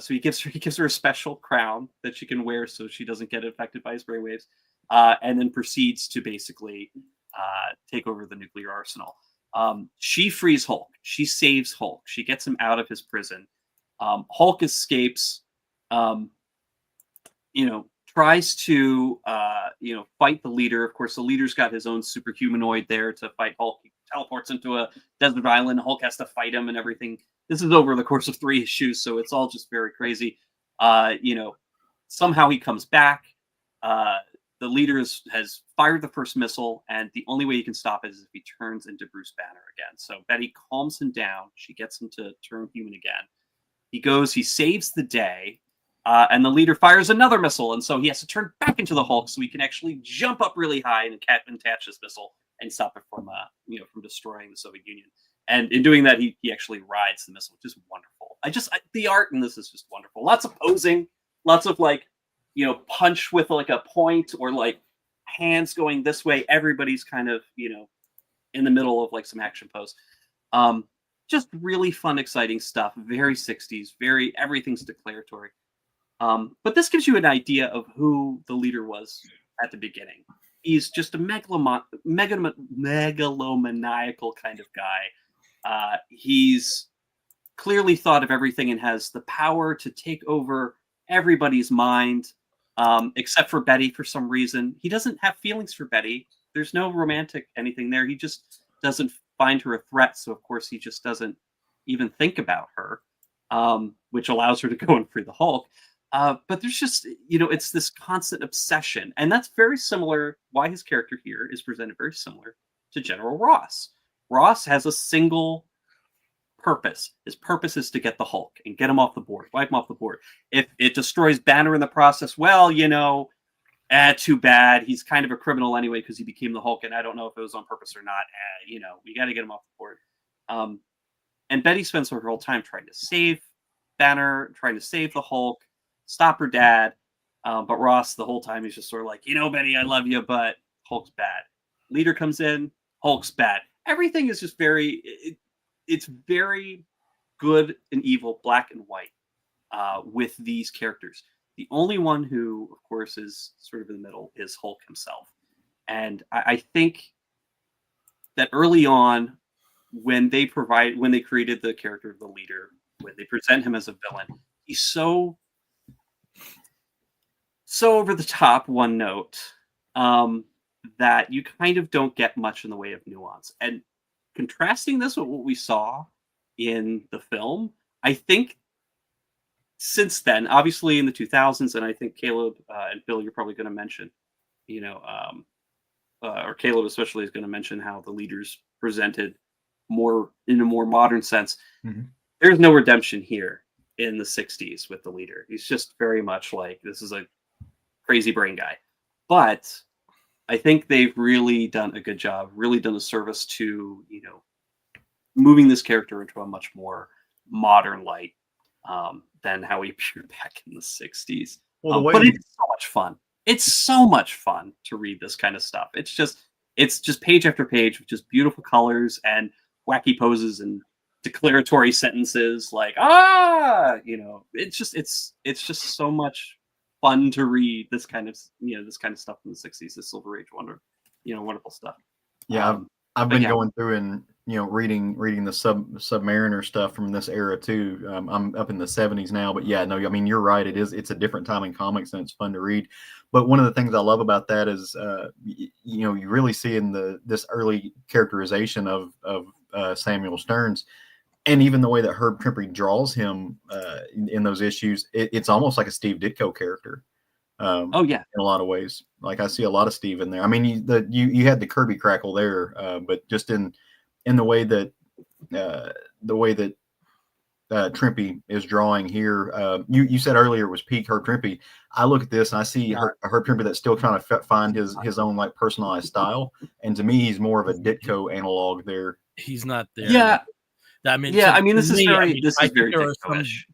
So he gives her a special crown that she can wear so she doesn't get affected by his brainwaves, and then proceeds to basically take over the nuclear arsenal. She frees Hulk. She saves Hulk. She gets him out of his prison. Hulk escapes, tries to, fight the leader. Of course, the leader's got his own superhumanoid there to fight Hulk. He teleports into a desert island. Hulk has to fight him and everything. This is over the course of 3 issues, so it's all just very crazy. Somehow he comes back. The leader has fired the first missile, and the only way he can stop it is if he turns into Bruce Banner again. So Betty calms him down. She gets him to turn human again. He saves the day, and the leader fires another missile, and so he has to turn back into the Hulk so he can actually jump up really high and attach this missile and stop it from destroying the Soviet Union. And in doing that, he actually rides the missile, which is wonderful. The art in this is just wonderful. Lots of posing, lots of punch with a point, or hands going this way. Everybody's kind of, in the middle of some action pose. Just really fun, exciting stuff. Very 60s, everything's declaratory. But this gives you an idea of who the leader was at the beginning. He's just a megalomaniacal kind of guy. He's clearly thought of everything and has the power to take over everybody's mind, except for Betty for some reason. He doesn't have feelings for Betty. There's no romantic anything there. He just doesn't find her a threat, so of course he just doesn't even think about her, which allows her to go and free the Hulk. But there's just, it's this constant obsession, and that's very similar. Why his character here is presented very similar to General Ross. Ross has a single purpose. His purpose is to get the Hulk and get him off the board, wipe him off the board. If it destroys Banner in the process, well, too bad. He's kind of a criminal anyway because he became the Hulk, and I don't know if it was on purpose or not. We got to get him off the board. And Betty spends her whole time trying to save Banner, trying to save the Hulk, stop her dad. But Ross, the whole time, he's just sort of like, Betty, I love you, but Hulk's bad. Leader comes in, Hulk's bad. Everything is just it's very good and evil, black and white, with these characters. The only one who, of course, is sort of in the middle is Hulk himself. And I think that early on, when they created the character of the leader, when they present him as a villain, he's so over the top, one note, that you kind of don't get much in the way of nuance. And contrasting this with what we saw in the film, I think since then, obviously in the 2000s, and I think Caleb and Bill, you're probably going to mention, or Caleb especially is going to mention how the leaders presented more in a more modern sense. Mm-hmm. There's no redemption here in the 60s with the leader. He's just very much like, this is a crazy brain guy. But I think they've really done a good job, really done a service to, moving this character into a much more modern light than how he appeared back in the 60s. Well, but it's so much fun. It's so much fun to read this kind of stuff. It's just page after page with just beautiful colors and wacky poses and declaratory sentences like, it's just so much fun to read this kind of stuff from the 60s, this Silver Age wonder, wonderful stuff. Yeah, I've been going through and reading the Submariner stuff from this era too. I'm up in the 70s now, but yeah, no, I mean you're right. It's a different time in comics and it's fun to read. But one of the things I love about that is you really see in this early characterization of Samuel Stearns, and even the way that Herb Trimpe draws him in those issues, it's almost like a Steve Ditko character. In a lot of ways. Like I see a lot of Steve in there. I mean, you had the Kirby crackle there, but just in the way that Trimpe is drawing here. You said earlier it was peak Herb Trimpe. I look at this and I see Herb Trimpe that's still trying to find his own like personalized style, and to me, he's more of a Ditko analog there. He's not there. Yeah. This is very Ditko-ish.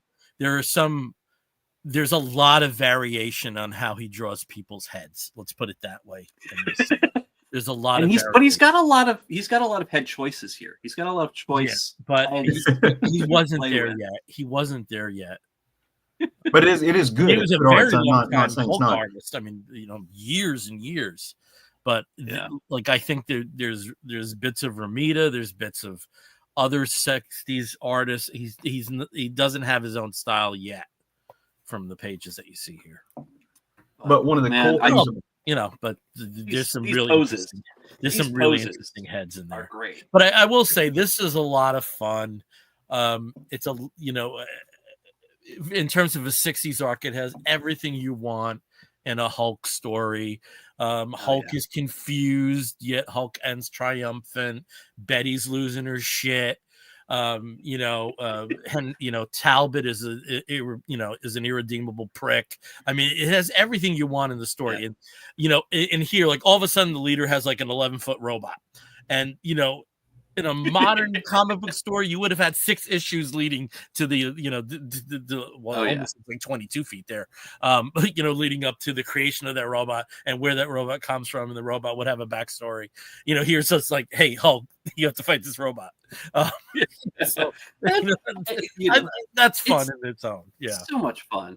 There's a lot of variation on how he draws people's heads. Let's put it that way. There's a lot but he's got a lot of head choices here. He's got a lot of choice, but he wasn't there yet. He wasn't there yet. But it is good. He was a very long time Hulk artist. I mean, years and years. But I think there's bits of Romita, there's bits of other 60s artists. He doesn't have his own style yet from the pages that you see here. But one of the cool things, but there's some really interesting heads in there. Great. But I will say this is a lot of fun. It's in terms of a 60s arc, it has everything you want in a Hulk story. Hulk is confused, yet Hulk ends triumphant. Betty's losing her shit. And Talbot is is an irredeemable prick. I mean, it has everything you want in the story. And in here, like all of a sudden the leader has like an 11-foot robot, and in a modern comic book store, you would have had 6 issues leading to almost like 22 feet there, leading up to the creation of that robot and where that robot comes from, and the robot would have a backstory. Here's just like, hey, Hulk, you have to fight this robot. So that's fun in its own. Yeah, so much fun.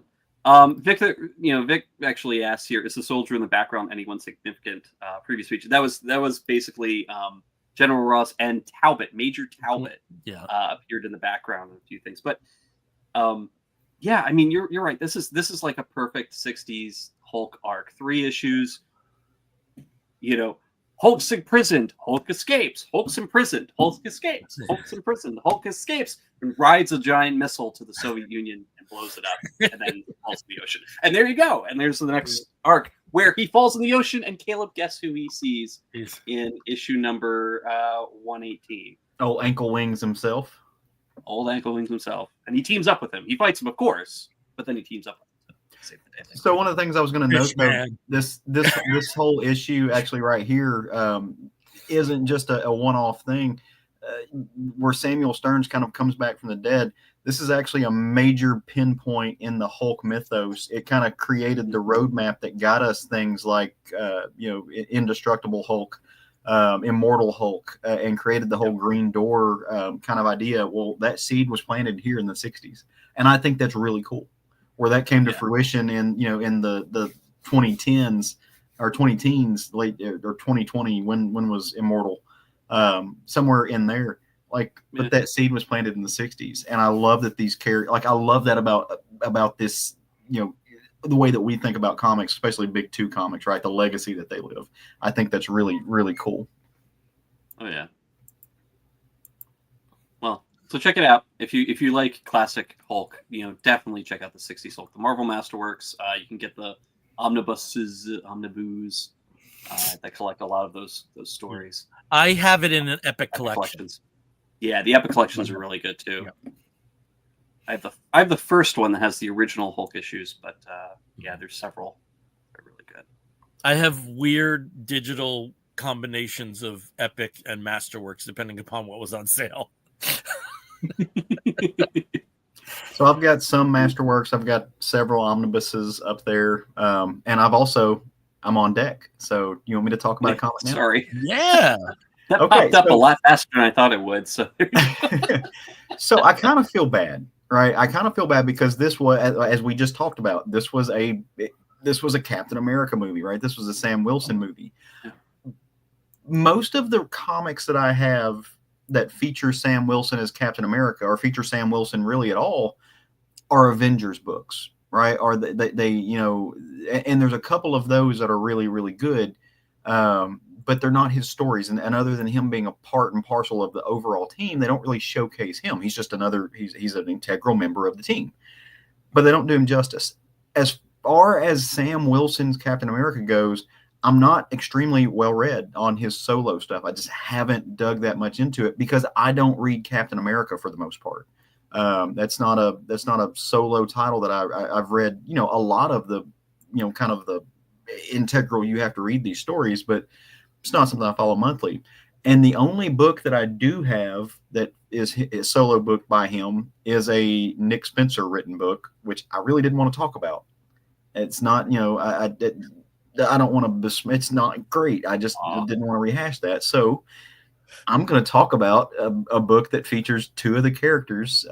Vic actually asked here: is the soldier in the background anyone significant? Previous feature that was basically. General Ross and Talbot, Major Talbot, appeared in the background of a few things. But I mean, you're right. This is like a perfect 60s Hulk arc. 3 issues. Hulk's imprisoned, Hulk escapes. Hulk's imprisoned, Hulk escapes. Hulk's imprisoned, Hulk escapes, and rides a giant missile to the Soviet Union and blows it up, and then falls in the ocean. And there you go. And there's the next arc where he falls in the ocean, and Caleb, guess who he sees in issue number 118? Old Ankle Wings himself. Old Ankle Wings himself. And he teams up with him. He fights him, of course, but then he teams up with him. So one of the things I was going to note, though, this whole issue actually right here isn't just a one-off thing where Samuel Stearns kind of comes back from the dead. This is actually a major pinpoint in the Hulk mythos. It kind of created the roadmap that got us things like, Indestructible Hulk, Immortal Hulk, and created the whole Green Door kind of idea. Well, that seed was planted here in the 60s. And I think that's really cool. Where that came to fruition in the 2010s or 20 teens, late or 2020, when was Immortal, somewhere in there. Like, Yeah. but that seed was planted in the 60s. And I love that these characters, like, I love that about this, you know, the way that we think about comics, especially big two comics, right? The legacy that they live. I think that's really, really cool. Oh yeah. Well, so check it out if you like classic Hulk. You know, definitely check out the '60s Hulk, the Marvel Masterworks. You can get the omnibus that collect a lot of those stories. I have it in an Epic Epic collection. collections. Yeah, the Epic collections are really good too. Yeah. I have the first one that has the original Hulk issues, but yeah, there's several. They're really good. I have weird digital combinations of Epic and Masterworks depending upon what was on sale. So I've got some Masterworks. I've got several omnibuses up there, and I'm on deck. So you want me to talk about a comic now? Sorry. Yeah. That popped up a lot faster than I thought it would. So, so I kind of feel bad, right? I kind of feel bad because this was, as we just talked about, this was a Captain America movie, right? This was a Sam Wilson movie. Yeah. Most of the comics that I have that feature Sam Wilson as Captain America, or feature Sam Wilson really at all, are Avengers books, right? Or they you know, and there's a couple of those that are really, really good. But they're not his stories. And other than him being a part and parcel of the overall team, they don't really showcase him. He's just he's an integral member of the team, but they don't do him justice. As far as Sam Wilson's Captain America goes, I'm not extremely well read on his solo stuff. I just haven't dug that much into it because I don't read Captain America for the most part. That's not a solo title that I've read, you know, a lot of the, you know, kind of the integral, you have to read these stories, but it's not something I follow monthly. And the only book that I do have that is a solo book by him is a Nick Spencer written book, which I really didn't want to talk about. It's not, you know, I don't want to, it's not great. I just didn't want to rehash that. So I'm going to talk about a book that features two of the characters,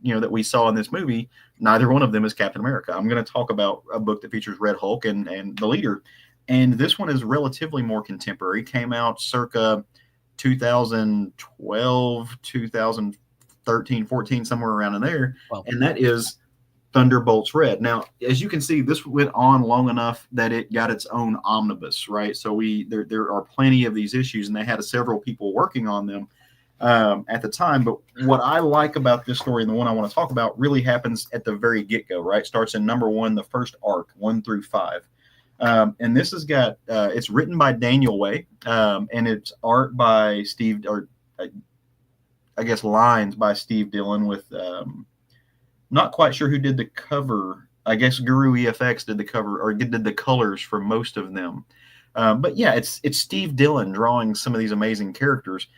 you know, that we saw in this movie. Neither one of them is Captain America. I'm going to talk about a book that features Redhulk and the leader. And this one is relatively more contemporary. Came out circa 2012, 2013, 14, somewhere around in there. Wow. And that is Thunderbolts Red. Now, as you can see, this went on long enough that it got its own omnibus, right? So there are plenty of these issues, and they had several people working on them at the time. But what I like about this story, and the one I want to talk about, really happens at the very get-go, right? Starts in number 1, the first arc, 1 through 5. And this has got, it's written by Daniel Way, and it's art by Steve, or I guess lines by Steve Dillon with, not quite sure who did the cover. I guess Guru EFX did the cover, or did the colors for most of them. But yeah, it's Steve Dillon drawing some of these amazing characters,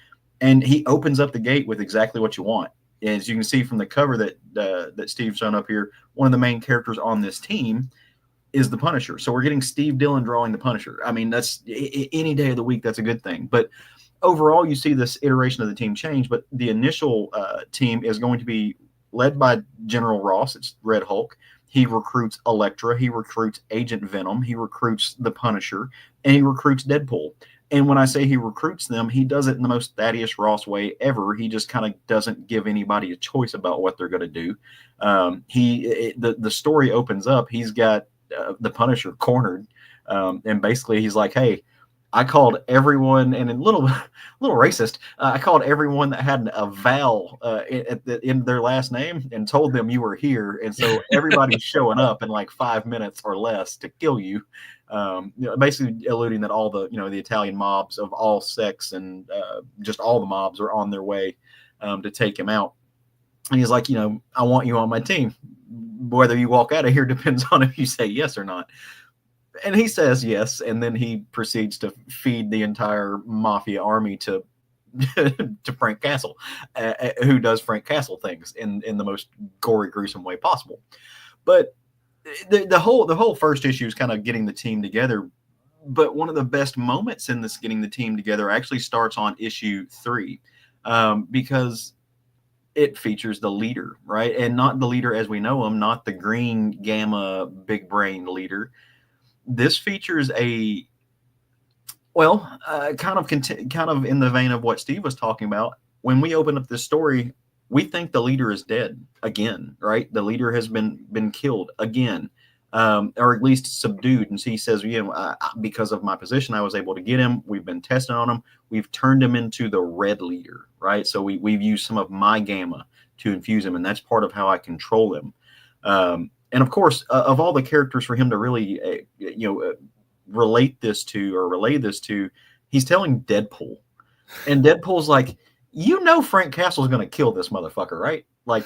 and he opens up the gate with exactly what you want. As you can see from the cover that Steve's shown up here, one of the main characters on this team is the Punisher. So we're getting Steve Dillon drawing the Punisher. I mean, that's any day of the week, that's a good thing. But overall, you see this iteration of the team change, but the initial team is going to be led by General Ross. It's Red Hulk. He recruits Elektra. He recruits Agent Venom. He recruits the Punisher, and he recruits Deadpool. And when I say he recruits them, he does it in the most Thaddeus Ross way ever. He just kind of doesn't give anybody a choice about what they're going to do. The story opens up. He's got the Punisher cornered, and basically he's like, "Hey, I called everyone," and a little racist. I called everyone that had a vowel in their last name and told them you were here, and so everybody's showing up in like 5 minutes or less to kill you. Basically alluding that all the the Italian mobs of all sects and just all the mobs are on their way to take him out. And he's like, I want you on my team. Whether you walk out of here depends on if you say yes or not. And he says yes, and then he proceeds to feed the entire mafia army to Frank Castle, who does Frank Castle things in the most gory, gruesome way possible. But the whole first issue is kind of getting the team together. But one of the best moments in this getting the team together actually starts on issue 3, because it features the leader, right? And not the leader as we know him, not the green gamma big brain leader. This features kind of in the vein of what Steve was talking about, when we open up this story, we think the leader is dead again, right? The leader has been killed again, or at least subdued. And so he says, because of my position, I was able to get him. We've been testing on him. We've turned him into the red leader, right? So we've used some of my gamma to infuse him, and that's part of how I control him. And of course, of all the characters for him to really, relate this to or relay this to, he's telling Deadpool, and Deadpool's like, Frank Castle's going to kill this motherfucker, right? Like,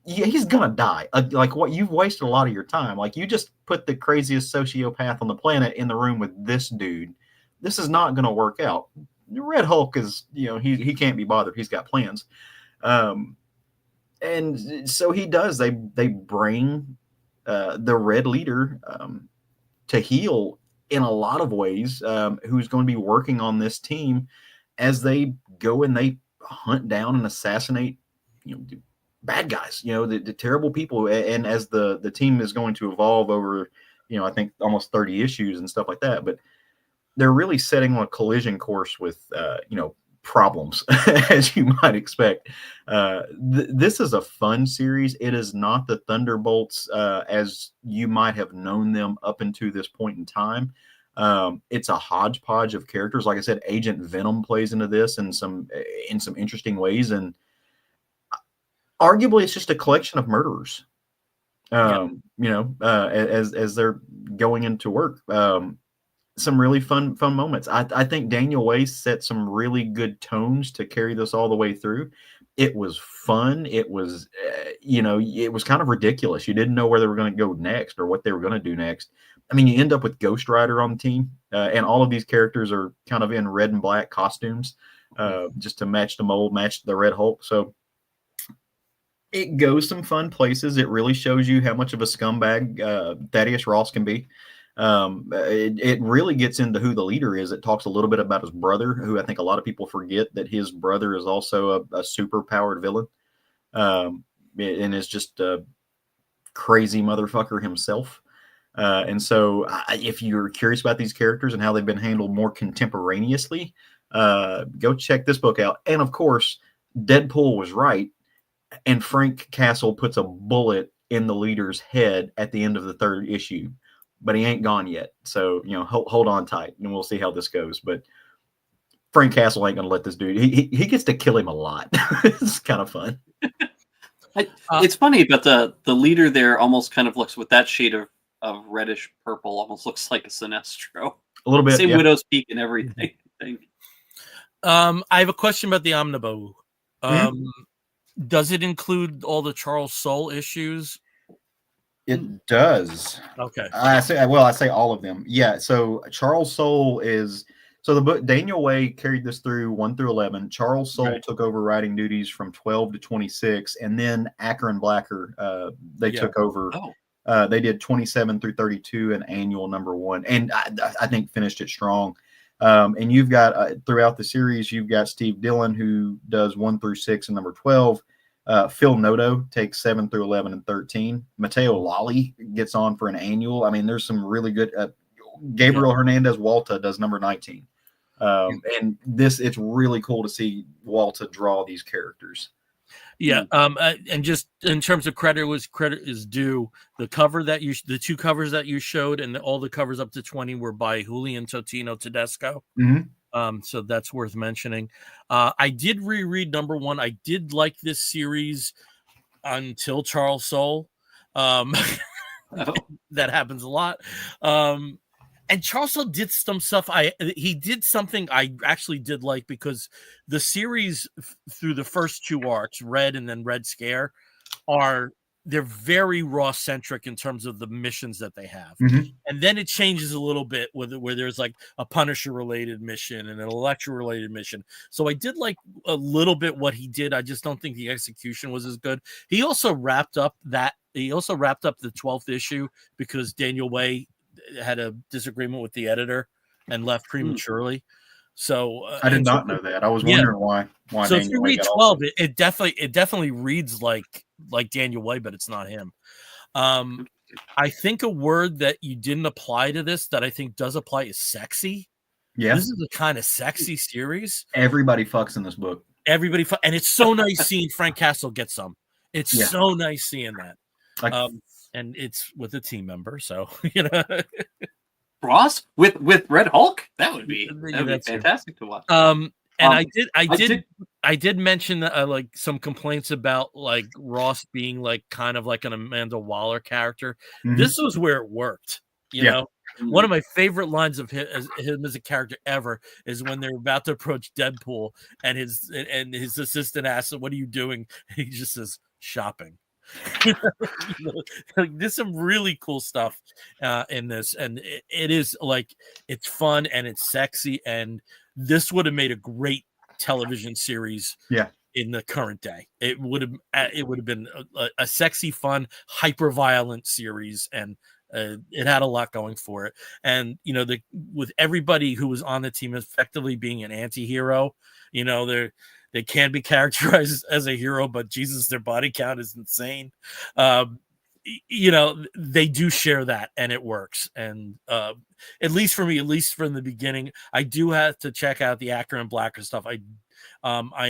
he's going to die. Like, what, you've wasted a lot of your time. Like, you just put the craziest sociopath on the planet in the room with this dude. This is not going to work out. Red Hulk is, he can't be bothered. He's got plans. And so he does. They bring the red leader to heel in a lot of ways, who's going to be working on this team as they go and they hunt down and assassinate, bad guys, the terrible people. And as the team is going to evolve over, I think almost 30 issues and stuff like that, but they're really setting on a collision course with, problems, as you might expect. This is a fun series. It is not the Thunderbolts as you might have known them up until this point in time. It's a hodgepodge of characters. Like I said, Agent Venom plays into this in some interesting ways, and arguably it's just a collection of murderers. As they're going into work. Some really fun moments. I think Daniel Way set some really good tones to carry this all the way through. It was fun. It was, it was kind of ridiculous. You didn't know where they were going to go next or what they were going to do next. I mean, you end up with Ghost Rider on the team, and all of these characters are kind of in red and black costumes, just to match the mold, match the Red Hulk. So it goes some fun places. It really shows you how much of a scumbag Thaddeus Ross can be. It really gets into who the leader is. It talks a little bit about his brother, who I think a lot of people forget that his brother is also a super powered villain, and is just a crazy motherfucker himself. And so if you're curious about these characters and how they've been handled more contemporaneously, go check this book out. And of course, Deadpool was right, and Frank Castle puts a bullet in the leader's head at the end of the 3rd issue. But he ain't gone yet. So, hold on tight, and we'll see how this goes. But Frank Castle ain't going to let this dude. He gets to kill him a lot. It's kind of fun. It's funny, but the leader there almost kind of looks, with that shade of reddish purple, almost looks like a Sinestro. A little bit. Same yeah. Widow's Peak and everything, I think. I have a question about the Omnibus. Does it include all the Charles Soule issues? It does. Okay. I say all of them. Yeah. So Charles Soule is, so the book, Daniel Way carried this through 1 through 11. Charles Soule took over writing duties from 12 to 26, and then Acker and Blacker, they took over. They did 27 through 32 and annual '1, and I think finished it strong. And you've got throughout the series, you've got Steve Dillon, who does 1 through 6 and number 12. Phil Noto takes 7 through 11 and 13. Mateo Lally gets on for an annual. I mean, there's some really good. Gabriel Hernandez Walta does number 19. And it's really cool to see Walta draw these characters. Yeah. And just in terms of credit is due. The the 2 covers that you showed, and all the covers up to 20 were by Julian Totino Tedesco. So that's worth mentioning. I did reread #1. I did like this series until Charles Soule. That happens a lot. And Charles Soule did some stuff. He did something I actually did like, because the series through the first 2 arcs, Red and then Red Scare, they're very Ross centric in terms of the missions that they have. And then it changes a little bit where there's like a Punisher related mission and an Elektra related mission. So I did like a little bit what he did. I just don't think the execution was as good. He also wrapped up the 12th issue because Daniel Way had a disagreement with the editor and left prematurely. So I did not know that. I was wondering why. So if you read 12, it definitely reads like Daniel Way, but it's not him. I think a word that you didn't apply to this that I think does apply is sexy. Yeah, this is a kind of sexy series. Everybody fucks in this book. everybody, and it's so nice seeing Frank Castle get some. It's so nice seeing that. And it's with a team member, so Ross with Redhulk, that would be fantastic to watch. And I did mention like some complaints about like Ross being like kind of like an Amanda Waller character. Mm-hmm. This was where it worked. You know, one of my favorite lines of him as a character ever is when they're about to approach Deadpool, and his assistant asks him, "What are you doing?" And he just says, "Shopping." Like, there's some really cool stuff in this, and it is like it's fun and it's sexy, and this would have made a great television series in the current day. It would have been a sexy, fun, hyper violent series, and it had a lot going for it. And with everybody who was on the team effectively being an anti-hero, they can be characterized as a hero, but Jesus, their body count is insane. They do share that, and it works. And at least for me, at least from the beginning, I do have to check out the Acker and Blacker stuff. I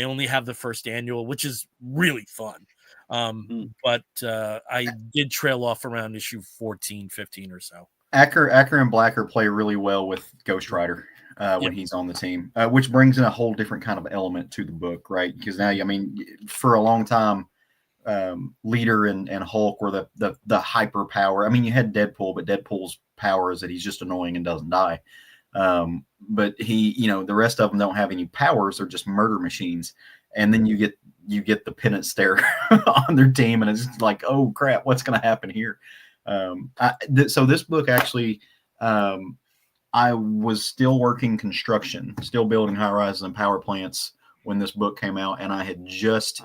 only have the first annual, which is really fun. But I did trail off around issue 14, 15 or so. Acker and Blacker play really well with Ghost Rider. When he's on the team, which brings in a whole different kind of element to the book, right? Because now, I mean, for a long time, Leader and Hulk were the hyper power. I mean, you had Deadpool, but Deadpool's power is that he's just annoying and doesn't die. But the rest of them don't have any powers; they're just murder machines. And then you get the penance stare on their team, and it's like, oh crap, what's going to happen here? So this book actually. I was still working construction, still building high rises and power plants when this book came out, and I had just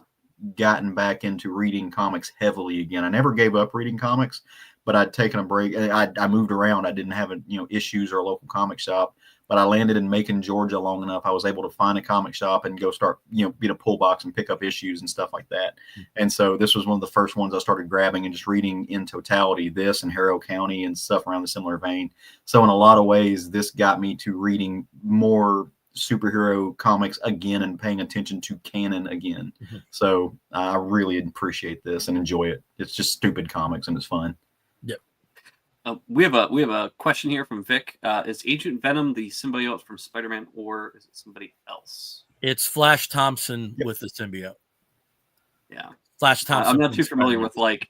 gotten back into reading comics heavily again. I never gave up reading comics, but I'd taken a break. I moved around. I didn't have issues or a local comic shop, but I landed in Macon, Georgia long enough. I was able to find a comic shop and go start, get a pull box and pick up issues and stuff like that. And so this was one of the first ones I started grabbing and just reading in totality, this and Harrow County and stuff around the similar vein. So in a lot of ways, this got me to reading more superhero comics again and paying attention to canon again. So I really appreciate this and enjoy it. It's just stupid comics and it's fun. We have a question here from Vic. Is Agent Venom the symbiote from Spider-Man, or is it somebody else? It's Flash Thompson with the symbiote. Yeah, Flash Thompson. I'm not too familiar with like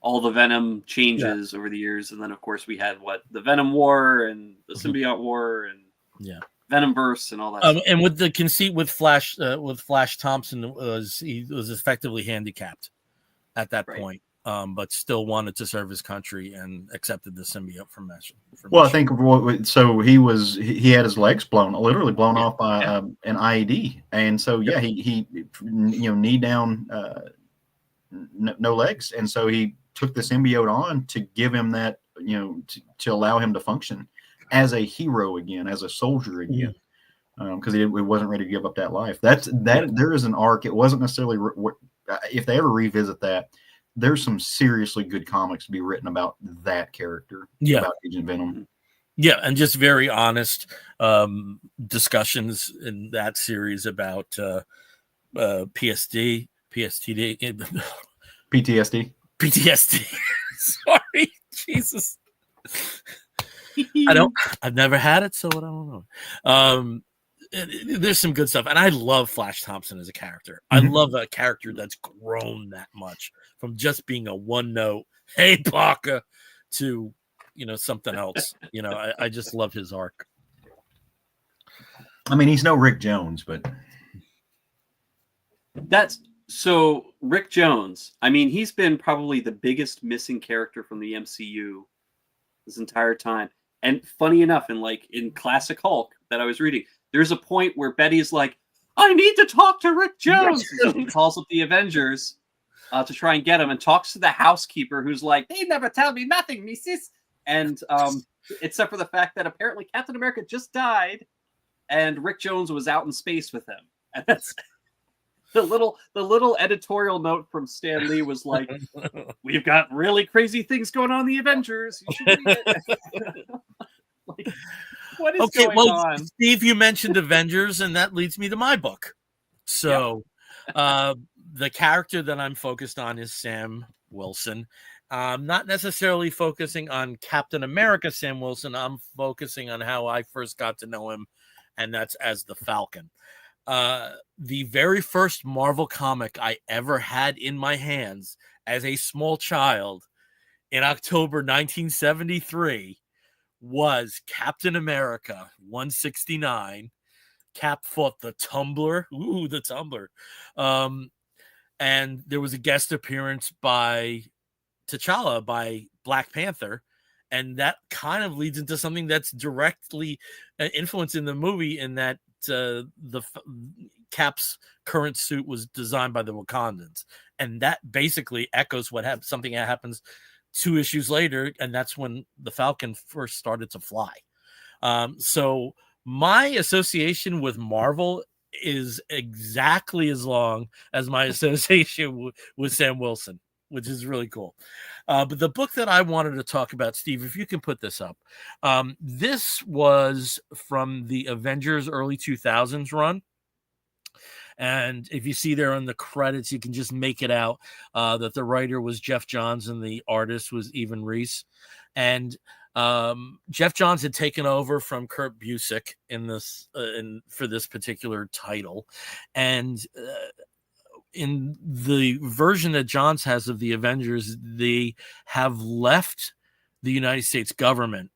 all the Venom changes over the years, and then of course we had the Venom War and the Symbiote War and Venomverse and all that. And with the conceit with Flash Thompson he was effectively handicapped at that point. But still wanted to serve his country and accepted the symbiote from Mesh. Well, I think so. He had his legs literally blown off by an IED, and so he knee down, no legs, and so he took the symbiote on to give him that, to allow him to function as a hero again, as a soldier again, because he wasn't ready to give up that life. There is an arc. It wasn't necessarily if they ever revisit that. There's some seriously good comics to be written about that character, about Agent Venom. Yeah, and just very honest discussions in that series about PTSD. Sorry, Jesus. I've never had it, so I don't know. There's some good stuff, and I love Flash Thompson as a character. I love a character that's grown that much from just being a one note, hey Parker, to something else. I just love his arc. I mean, he's no Rick Jones, but so Rick Jones. I mean, he's been probably the biggest missing character from the MCU this entire time. And funny enough, in classic Hulk that I was reading, there's a point where Betty's like, I need to talk to Rick Jones. So she calls up the Avengers to try and get him and talks to the housekeeper who's like, they never tell me nothing, missus. And except for the fact that apparently Captain America just died and Rick Jones was out in space with him. And that's the little editorial note from Stan Lee was like, we've got really crazy things going on in the Avengers. You should read it. What is going on? Steve, you mentioned Avengers, and that leads me to my book. So the character that I'm focused on is Sam Wilson. Not necessarily focusing on Captain America Sam Wilson. I'm focusing on how I first got to know him, and that's as the Falcon. The very first Marvel comic I ever had in my hands as a small child in October 1973 was Captain America 169. Cap fought the Tumbler. Ooh, the Tumbler. And there was a guest appearance by T'Challa, by Black Panther. And that kind of leads into something that's directly influencing the movie, in that Cap's current suit was designed by the Wakandans. And that basically echoes something that happens 2 issues later. And that's when the Falcon first started to fly. So my association with Marvel is exactly as long as my association with Sam Wilson, which is really cool. But the book that I wanted to talk about, Steve, if you can put this up, this was from the Avengers early 2000s run. And if you see there on the credits, you can just make it out that the writer was Jeff Johns and the artist was Evan Reese. And Jeff Johns had taken over from Kurt Busiek for this particular title. And in the version that Johns has of the Avengers, they have left the United States government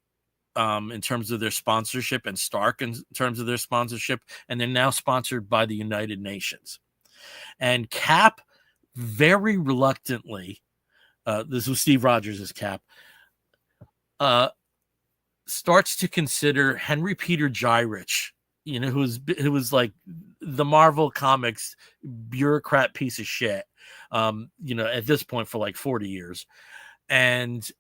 in terms of their sponsorship, and Stark in terms of their sponsorship, and they're now sponsored by the United Nations. And Cap very reluctantly, this was Steve Rogers' Cap, starts to consider Henry Peter Gyrich, who was like the Marvel Comics bureaucrat piece of shit, at this point for like 40 years. And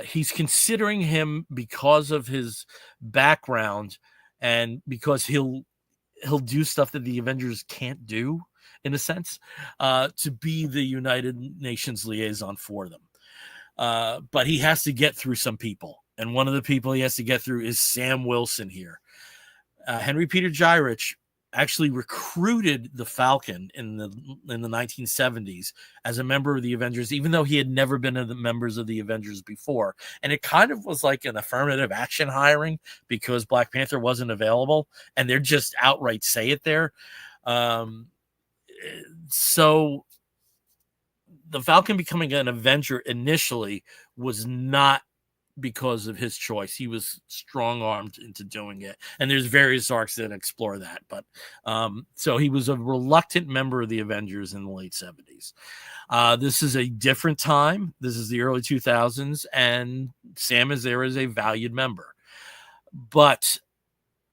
he's considering him because of his background, and because he'll do stuff that the Avengers can't do, in a sense, to be the United Nations liaison for them. But he has to get through some people. And one of the people he has to get through is Sam Wilson here. Henry Peter Gyrich actually recruited the Falcon in the 1970s as a member of the Avengers, even though he had never been a members of the Avengers before. And it kind of was like an affirmative action hiring, because Black Panther wasn't available, and they're just outright say it there. So the Falcon becoming an Avenger initially was not because of his choice. He was strong-armed into doing it, and there's various arcs that explore that. But so he was a reluctant member of the Avengers in the late 70s. This is a different time. This is the early 2000s, and Sam is there as a valued member. But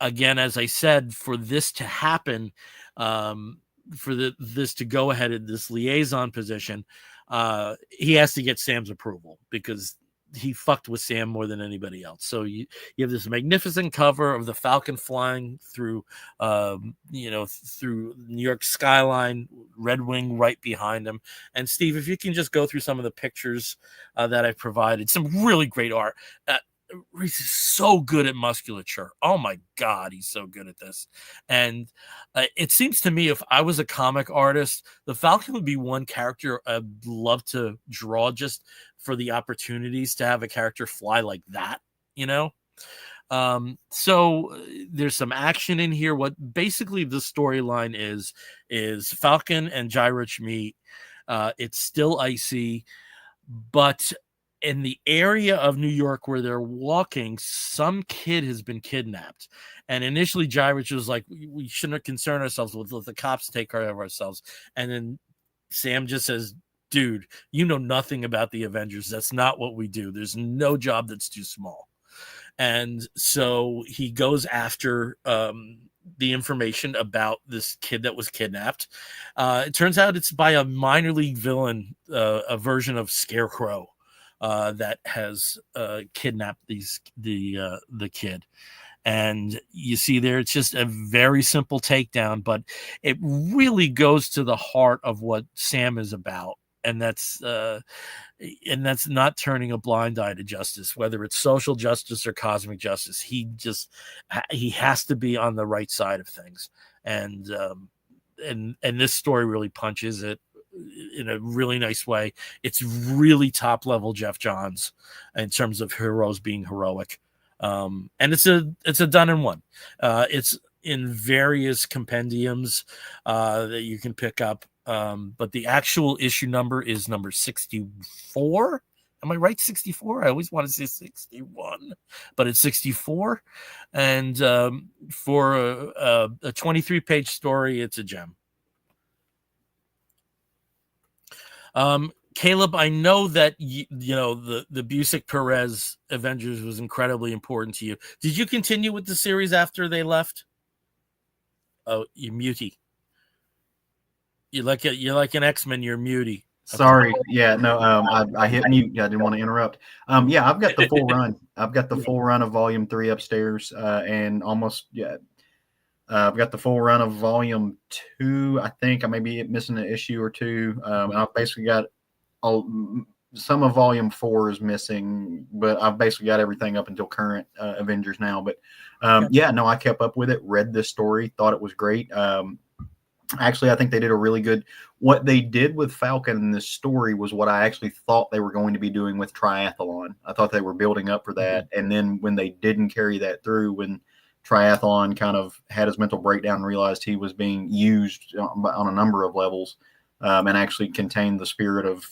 again, as I said, for this to happen, this to go ahead in this liaison position, he has to get Sam's approval, because he fucked with Sam more than anybody else. So you have this magnificent cover of the Falcon flying through, through New York skyline, Red Wing right behind him. And Steve, if you can just go through some of the pictures that I've provided, some really great art. He's so good at musculature. Oh my God, he's so good at this. And it seems to me, if I was a comic artist, the Falcon would be one character I'd love to draw, just for the opportunities to have a character fly like that, So there's some action in here. What basically the storyline is Falcon and Gyrich meet. It's still icy, but in the area of New York where they're walking, some kid has been kidnapped. And initially Gyrich was like, we shouldn't concern ourselves with, let the cops take care of ourselves. And then Sam just says, dude, you know nothing about the Avengers. That's not what we do. There's no job that's too small. And so he goes after the information about this kid that was kidnapped. It turns out it's by a minor league villain, a version of Scarecrow, that has kidnapped the kid. And you see there, it's just a very simple takedown, but it really goes to the heart of what Sam is about. And that's not turning a blind eye to justice, whether it's social justice or cosmic justice. He has to be on the right side of things. And this story really punches it in a really nice way. It's really top level Jeff Johns in terms of heroes being heroic. And it's a done in one. It's in various compendiums that you can pick up. But the actual issue number is number 64. Am I right? 64? I always want to say 61, but it's 64. And for a 23-page story, it's a gem. Caleb, I know that you know the Busiek Perez Avengers was incredibly important to you. Did you continue with the series after they left? Oh, you muty. You're like an X-Men. You're muty. Sorry. Yeah, no, I hit mute. I didn't want to interrupt. Yeah, I've got the full run. I've got the full run of Volume 3 upstairs, and almost I've got the full run of Volume 2. I think I may be missing an issue or two. I've basically got some of Volume 4 is missing, but I've basically got everything up until current Avengers now. But yeah, no, I kept up with it. Read this story, thought it was great. Actually, I think they did a really good. What they did with Falcon in this story was what I actually thought they were going to be doing with Triathlon. I thought they were building up for that, and then when they didn't carry that through, when Triathlon kind of had his mental breakdown and realized he was being used on a number of levels, and actually contained the spirit of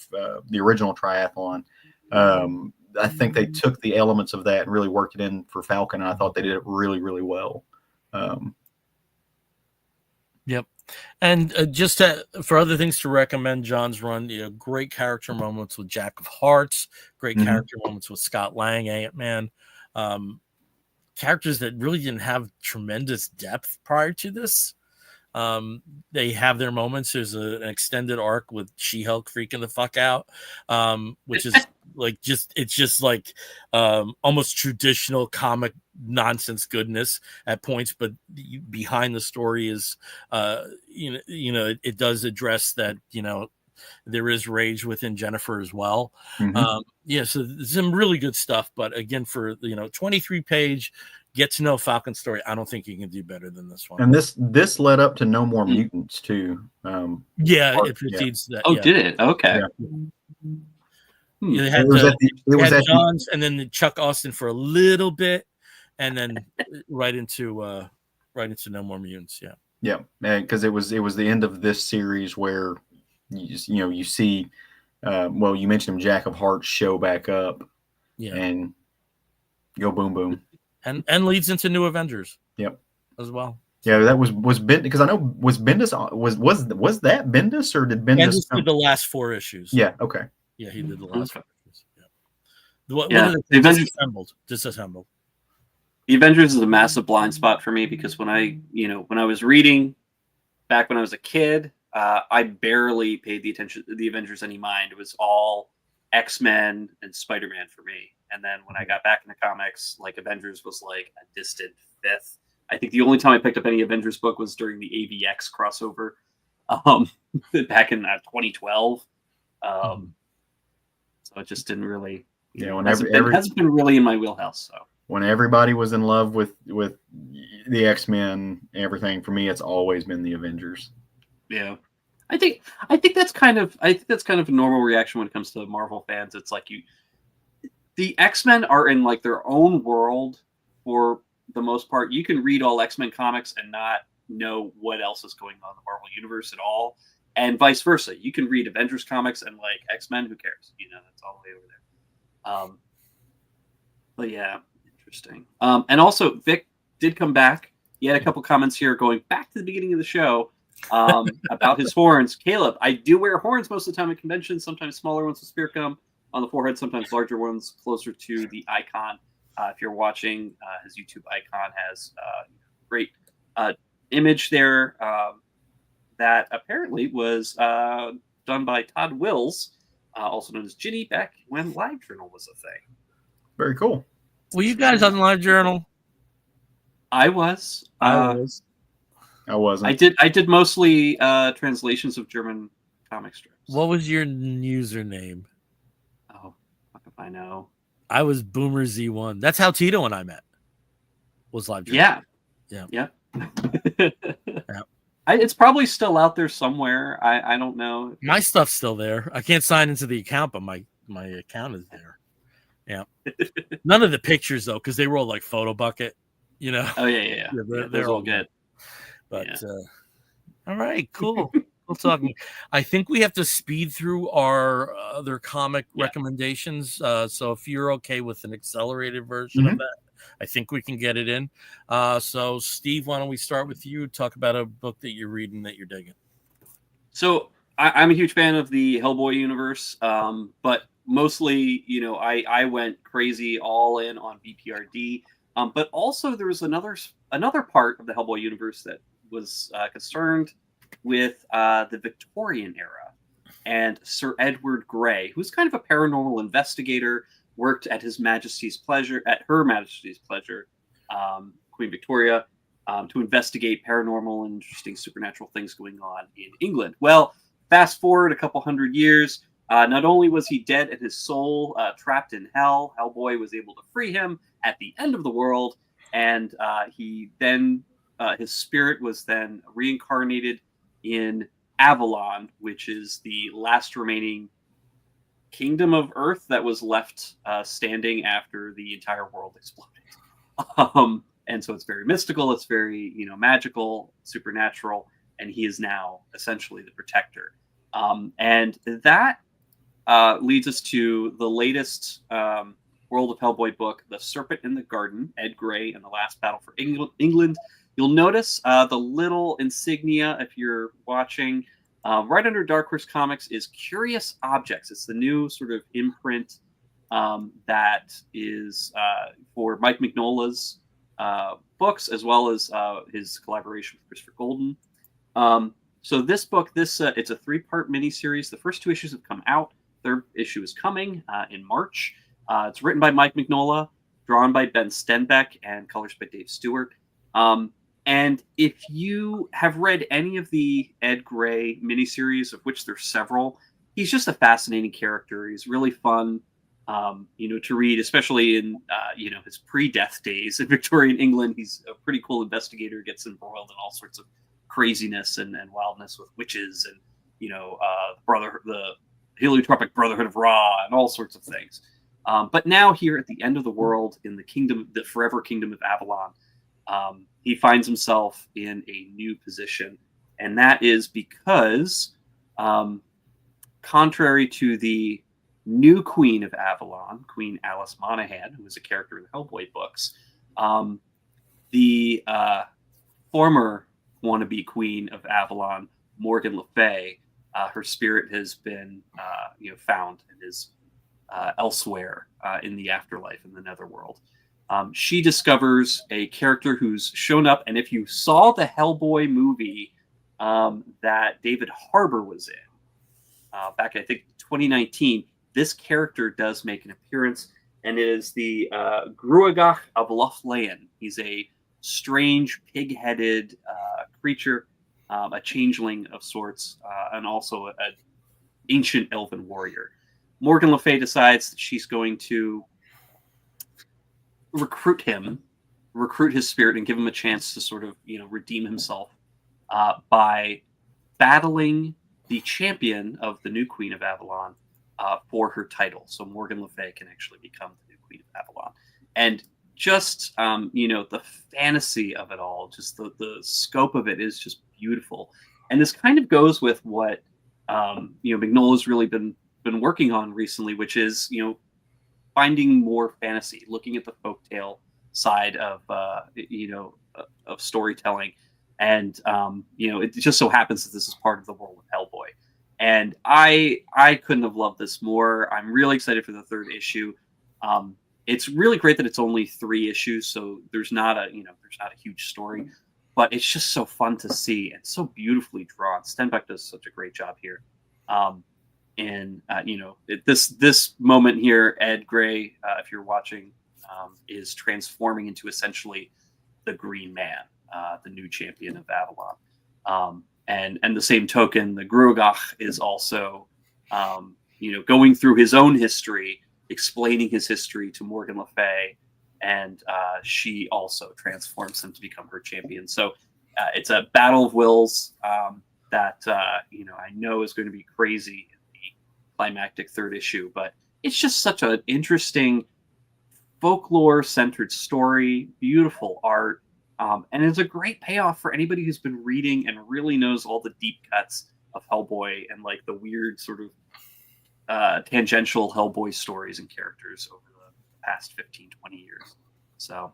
the original Triathlon. I think they took the elements of that and really worked it in for Falcon, and I thought they did it really, really well. Yep. And just for other things to recommend John's run, great character moments with Jack of Hearts, great character moments with Scott Lang, Ant-Man, characters that really didn't have tremendous depth prior to this. They have their moments. There's an extended arc with She-Hulk freaking the fuck out, which is it's just like almost traditional comic nonsense goodness at points, but behind the story is it does address that there is rage within Jennifer as well. So some really good stuff, but again, for 23-page get to know Falcon story, I don't think you can do better than this one. And this led up to No More Mutants too. It precedes that. Oh, did it? Okay. Yeah. They had John's and then Chuck Austin for a little bit, and then right into No More Mutants. Yeah, because it was the end of this series where you see, you mentioned him, Jack of Hearts show back up, and go boom boom. And leads into New Avengers. Yep. As well. Yeah, that was Bendis, because I know was Bendis was that Bendis, or did Bendis did the last 4 issues? Yeah. Okay. Yeah, he did the last 4 issues. Yeah. What the Avengers disassembled. The Avengers is a massive blind spot for me, because when I was reading back when I was a kid, I barely paid the attention to the Avengers any mind. It was all X-Men and Spider-Man for me. And then when I got back into comics, like Avengers was like a distant fifth. I think the only time I picked up any Avengers book was during the AVX crossover, back in 2012. So it just didn't really, hasn't been really in my wheelhouse. So when everybody was in love with the X-Men, everything, for me, it's always been the Avengers. Yeah, I think that's kind of a normal reaction when it comes to Marvel fans. It's like the X-Men are in like their own world for the most part. You can read all X-Men comics and not know what else is going on in the Marvel universe at all, and vice versa. You can read Avengers comics and like X-Men, who cares? That's all the way over there. But yeah, interesting. And also Vic did come back. He had a couple comments here going back to the beginning of the show about his horns. Caleb, I do wear horns most of the time at conventions, sometimes smaller ones with spirit gum on the forehead, sometimes larger ones closer to the icon. If you're watching, his YouTube icon has a great image there that apparently was done by Todd Wills, also known as Ginny, back when LiveJournal was a thing. Very cool. Were you guys on LiveJournal? I was. I wasn't. I did mostly translations of German comic strips. What was your username? Oh, fuck if I know. I was Boomer Z1. That's how Tito and I met. Was LiveJournal. Yeah. Yeah. Yeah. Yeah. It's probably still out there somewhere. I don't know. My stuff's still there. I can't sign into the account, but my account is there. Yeah. None of the pictures though, because they were all like photo bucket. You know. Oh yeah. They're all good. But all right, cool. We'll talk. I think we have to speed through our other comic recommendations. So if you're okay with an accelerated version of that, I think we can get it in. So Steve, why don't we start with you? Talk about a book that you're reading that you're digging. So I'm a huge fan of the Hellboy universe, but mostly, you know, I went crazy all in on BPRD. But also there was another part of the Hellboy universe that was concerned with the Victorian era, and Sir Edward Grey, who's kind of a paranormal investigator, worked at Her Majesty's pleasure, Queen Victoria, to investigate paranormal and interesting supernatural things going on in England. Well, fast forward a couple hundred years, not only was he dead and his soul trapped in hell, Hellboy was able to free him at the end of the world, and he then his spirit was then reincarnated in Avalon, which is the last remaining kingdom of Earth that was left standing after the entire world exploded. And so it's very mystical, it's very, you know, magical, supernatural, and he is now essentially the protector. And that leads us to the latest World of Hellboy book, The Serpent in the Garden, Ed Grey and the Last Battle for England. You'll notice the little insignia, if you're watching, right under Dark Horse Comics is Curious Objects. It's the new sort of imprint that is for Mike Mignola's books, as well as his collaboration with Christopher Golden. So this book, it's a 3-part miniseries. The first 2 issues have come out. Third issue is coming in March. It's written by Mike Mignola, drawn by Ben Stenbeck, and colors by Dave Stewart. And if you have read any of the Ed Grey miniseries, of which there's several, he's just a fascinating character. He's really fun, to read, especially in, his pre-death days in Victorian England. He's a pretty cool investigator, gets embroiled in all sorts of craziness and wildness with witches and, the heliotropic Brotherhood of Ra and all sorts of things. But now here at the end of the world, in the forever kingdom of Avalon, he finds himself in a new position. And that is because, contrary to the new queen of Avalon, Queen Alice Monaghan, who is a character in the Hellboy books, the former wannabe queen of Avalon, Morgan Le Fay, her spirit has been found and is elsewhere in the afterlife, in the netherworld. She discovers a character who's shown up, and if you saw the Hellboy movie that David Harbour was in back, I think, 2019, this character does make an appearance, and it is the Gruagach of Loughlain. He's a strange, pig-headed creature, a changeling of sorts, and also an ancient elven warrior. Morgan Le Fay decides that she's going to recruit his spirit, and give him a chance to sort of, redeem himself by battling the champion of the new Queen of Avalon for her title. So Morgan Le Fay can actually become the new Queen of Avalon. And just, the fantasy of it all, just the scope of it is just beautiful. And this kind of goes with what, Mignola's really been working on recently, which is, finding more fantasy, looking at the folktale side of storytelling, and it just so happens that this is part of the world of Hellboy, and I couldn't have loved this more. I'm really excited for the 3rd issue. It's really great that it's only 3 issues, so there's not a huge story, but it's just so fun to see and so beautifully drawn. Stenbeck does such a great job here. And this moment here, Ed Grey, if you're watching, is transforming into essentially the Green Man, the new champion of Avalon. And the same token, the Gruagach is also, going through his own history, explaining his history to Morgan Le Fay, and she also transforms him to become her champion. So It's a battle of wills that I know is going to be crazy in the climactic third issue, but it's just such an interesting folklore-centered story, beautiful art, and it's a great payoff for anybody who's been reading and really knows all the deep cuts of Hellboy and like the weird sort of tangential Hellboy stories and characters over the past 15, 20 years. So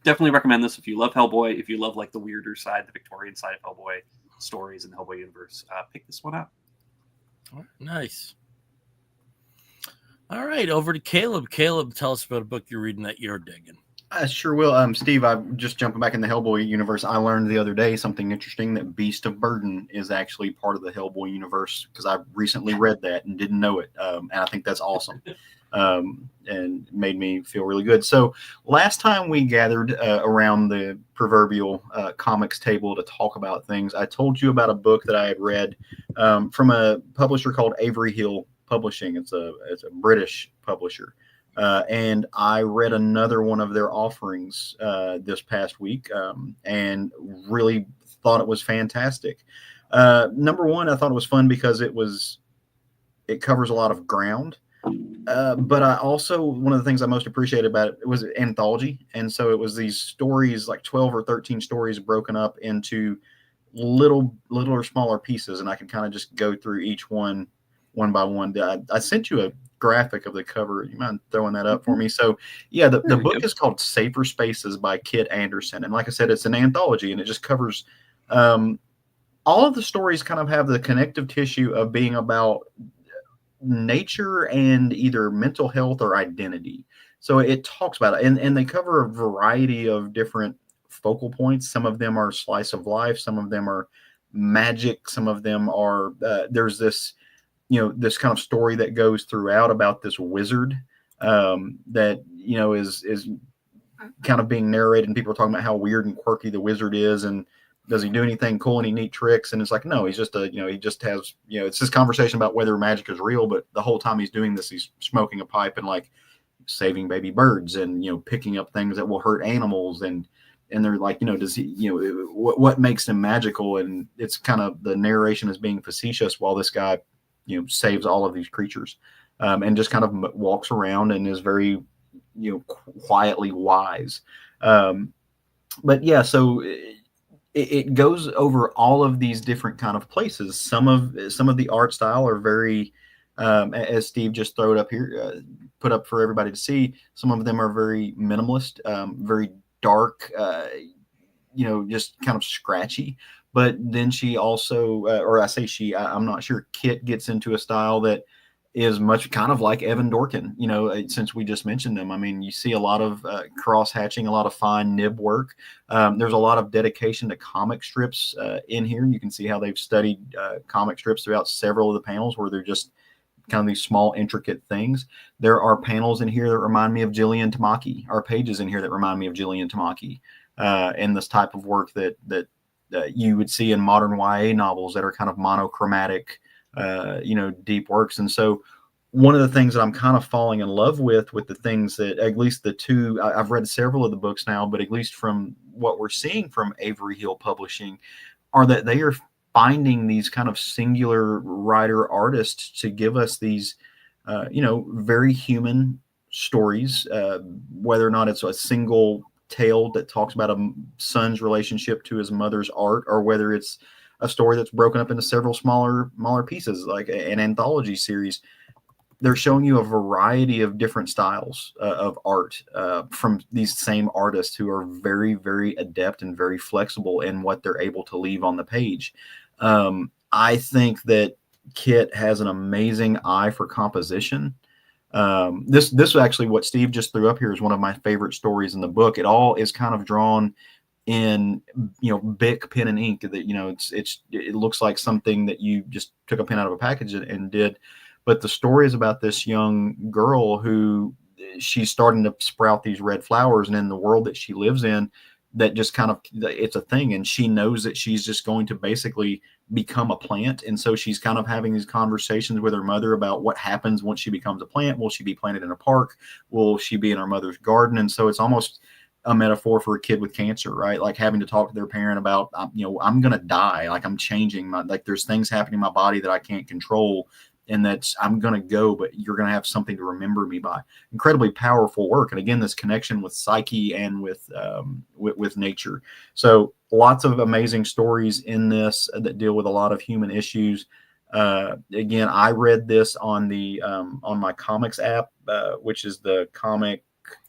definitely recommend this if you love Hellboy, if you love like the weirder side, the Victorian side of Hellboy stories in the Hellboy universe, pick this one up. Nice. All right, over to Caleb. Caleb, tell us about a book you're reading that you're digging. I sure will. Steve, I'm just jumping back in the Hellboy universe. I learned the other day something interesting, that Beast of Burden is actually part of the Hellboy universe, because I recently read that and didn't know it. And I think that's awesome. And made me feel really good. So last time we gathered around the proverbial comics table to talk about things, I told you about a book that I had read from a publisher called Avery Hill Publishing. It's a British publisher. And I read another one of their offerings this past week and really thought it was fantastic. Number one, I thought it was fun because it covers a lot of ground. But I also, one of the things I most appreciated about it was anthology. And so it was these stories, like 12 or 13 stories broken up into little or smaller pieces. And I could kind of just go through each one by one. I sent you a graphic of the cover. You mind throwing that up for me? So yeah, the book is called Safer Spaces by Kit Anderson. And like I said, it's an anthology, and it just covers all of the stories kind of have the connective tissue of being about nature and either mental health or identity. So it talks about it, and they cover a variety of different focal points. Some of them are slice of life, some of them are magic, some of them are there's this this kind of story that goes throughout about this wizard that is kind of being narrated, and people are talking about how weird and quirky the wizard is, and does he do anything cool, any neat tricks? And it's like, no, he's just he just has, it's this conversation about whether magic is real, but the whole time he's doing this, he's smoking a pipe and like saving baby birds and, picking up things that will hurt animals. And they're like, does he, what makes him magical? And it's kind of, the narration is being facetious while this guy, saves all of these creatures and just kind of walks around and is very, quietly wise. But yeah, so it goes over all of these different kind of places. Some of the art style are very, as Steve just threw it up here, put up for everybody to see. Some of them are very minimalist, very dark, just kind of scratchy. But then she also, or I say she, I'm not sure, Kit gets into a style that is much kind of like Evan Dorkin, since we just mentioned them. I mean, you see a lot of cross-hatching, a lot of fine nib work. There's a lot of dedication to comic strips in here. You can see how they've studied comic strips throughout several of the panels, where they're just kind of these small, intricate things. There are panels in here that remind me of Gillian Tamaki, or pages in here that remind me of Gillian Tamaki, and this type of work that you would see in modern YA novels that are kind of monochromatic, deep works. And so one of the things that I'm kind of falling in love with the things that, at least the two, I've read several of the books now, but at least from what we're seeing from Avery Hill Publishing, are that they are finding these kind of singular writer artists to give us these, very human stories, whether or not it's a single tale that talks about a son's relationship to his mother's art, or whether it's a story that's broken up into several smaller pieces, like an anthology series. They're showing you a variety of different styles of art from these same artists who are very, very adept and very flexible in what they're able to leave on the page. I think that Kit has an amazing eye for composition. This is actually what Steve just threw up here is one of my favorite stories in the book. It all is kind of drawn in, Bic pen and ink, that, it looks like something that you just took a pen out of a package and did. But the story is about this young girl who she's starting to sprout these red flowers, and in the world that she lives in, that just kind of, it's a thing. And she knows that she's just going to basically become a plant. And so she's kind of having these conversations with her mother about what happens once she becomes a plant. Will she be planted in a park? Will she be in her mother's garden? And so it's almost a metaphor for a kid with cancer, right? Like having to talk to their parent about, I'm going to die. Like I'm changing there's things happening in my body that I can't control, and that's, I'm going to go, but you're going to have something to remember me by. Incredibly powerful work. And again, this connection with psyche and with nature. So lots of amazing stories in this that deal with a lot of human issues. Again, I read this on the on my comics app, which is the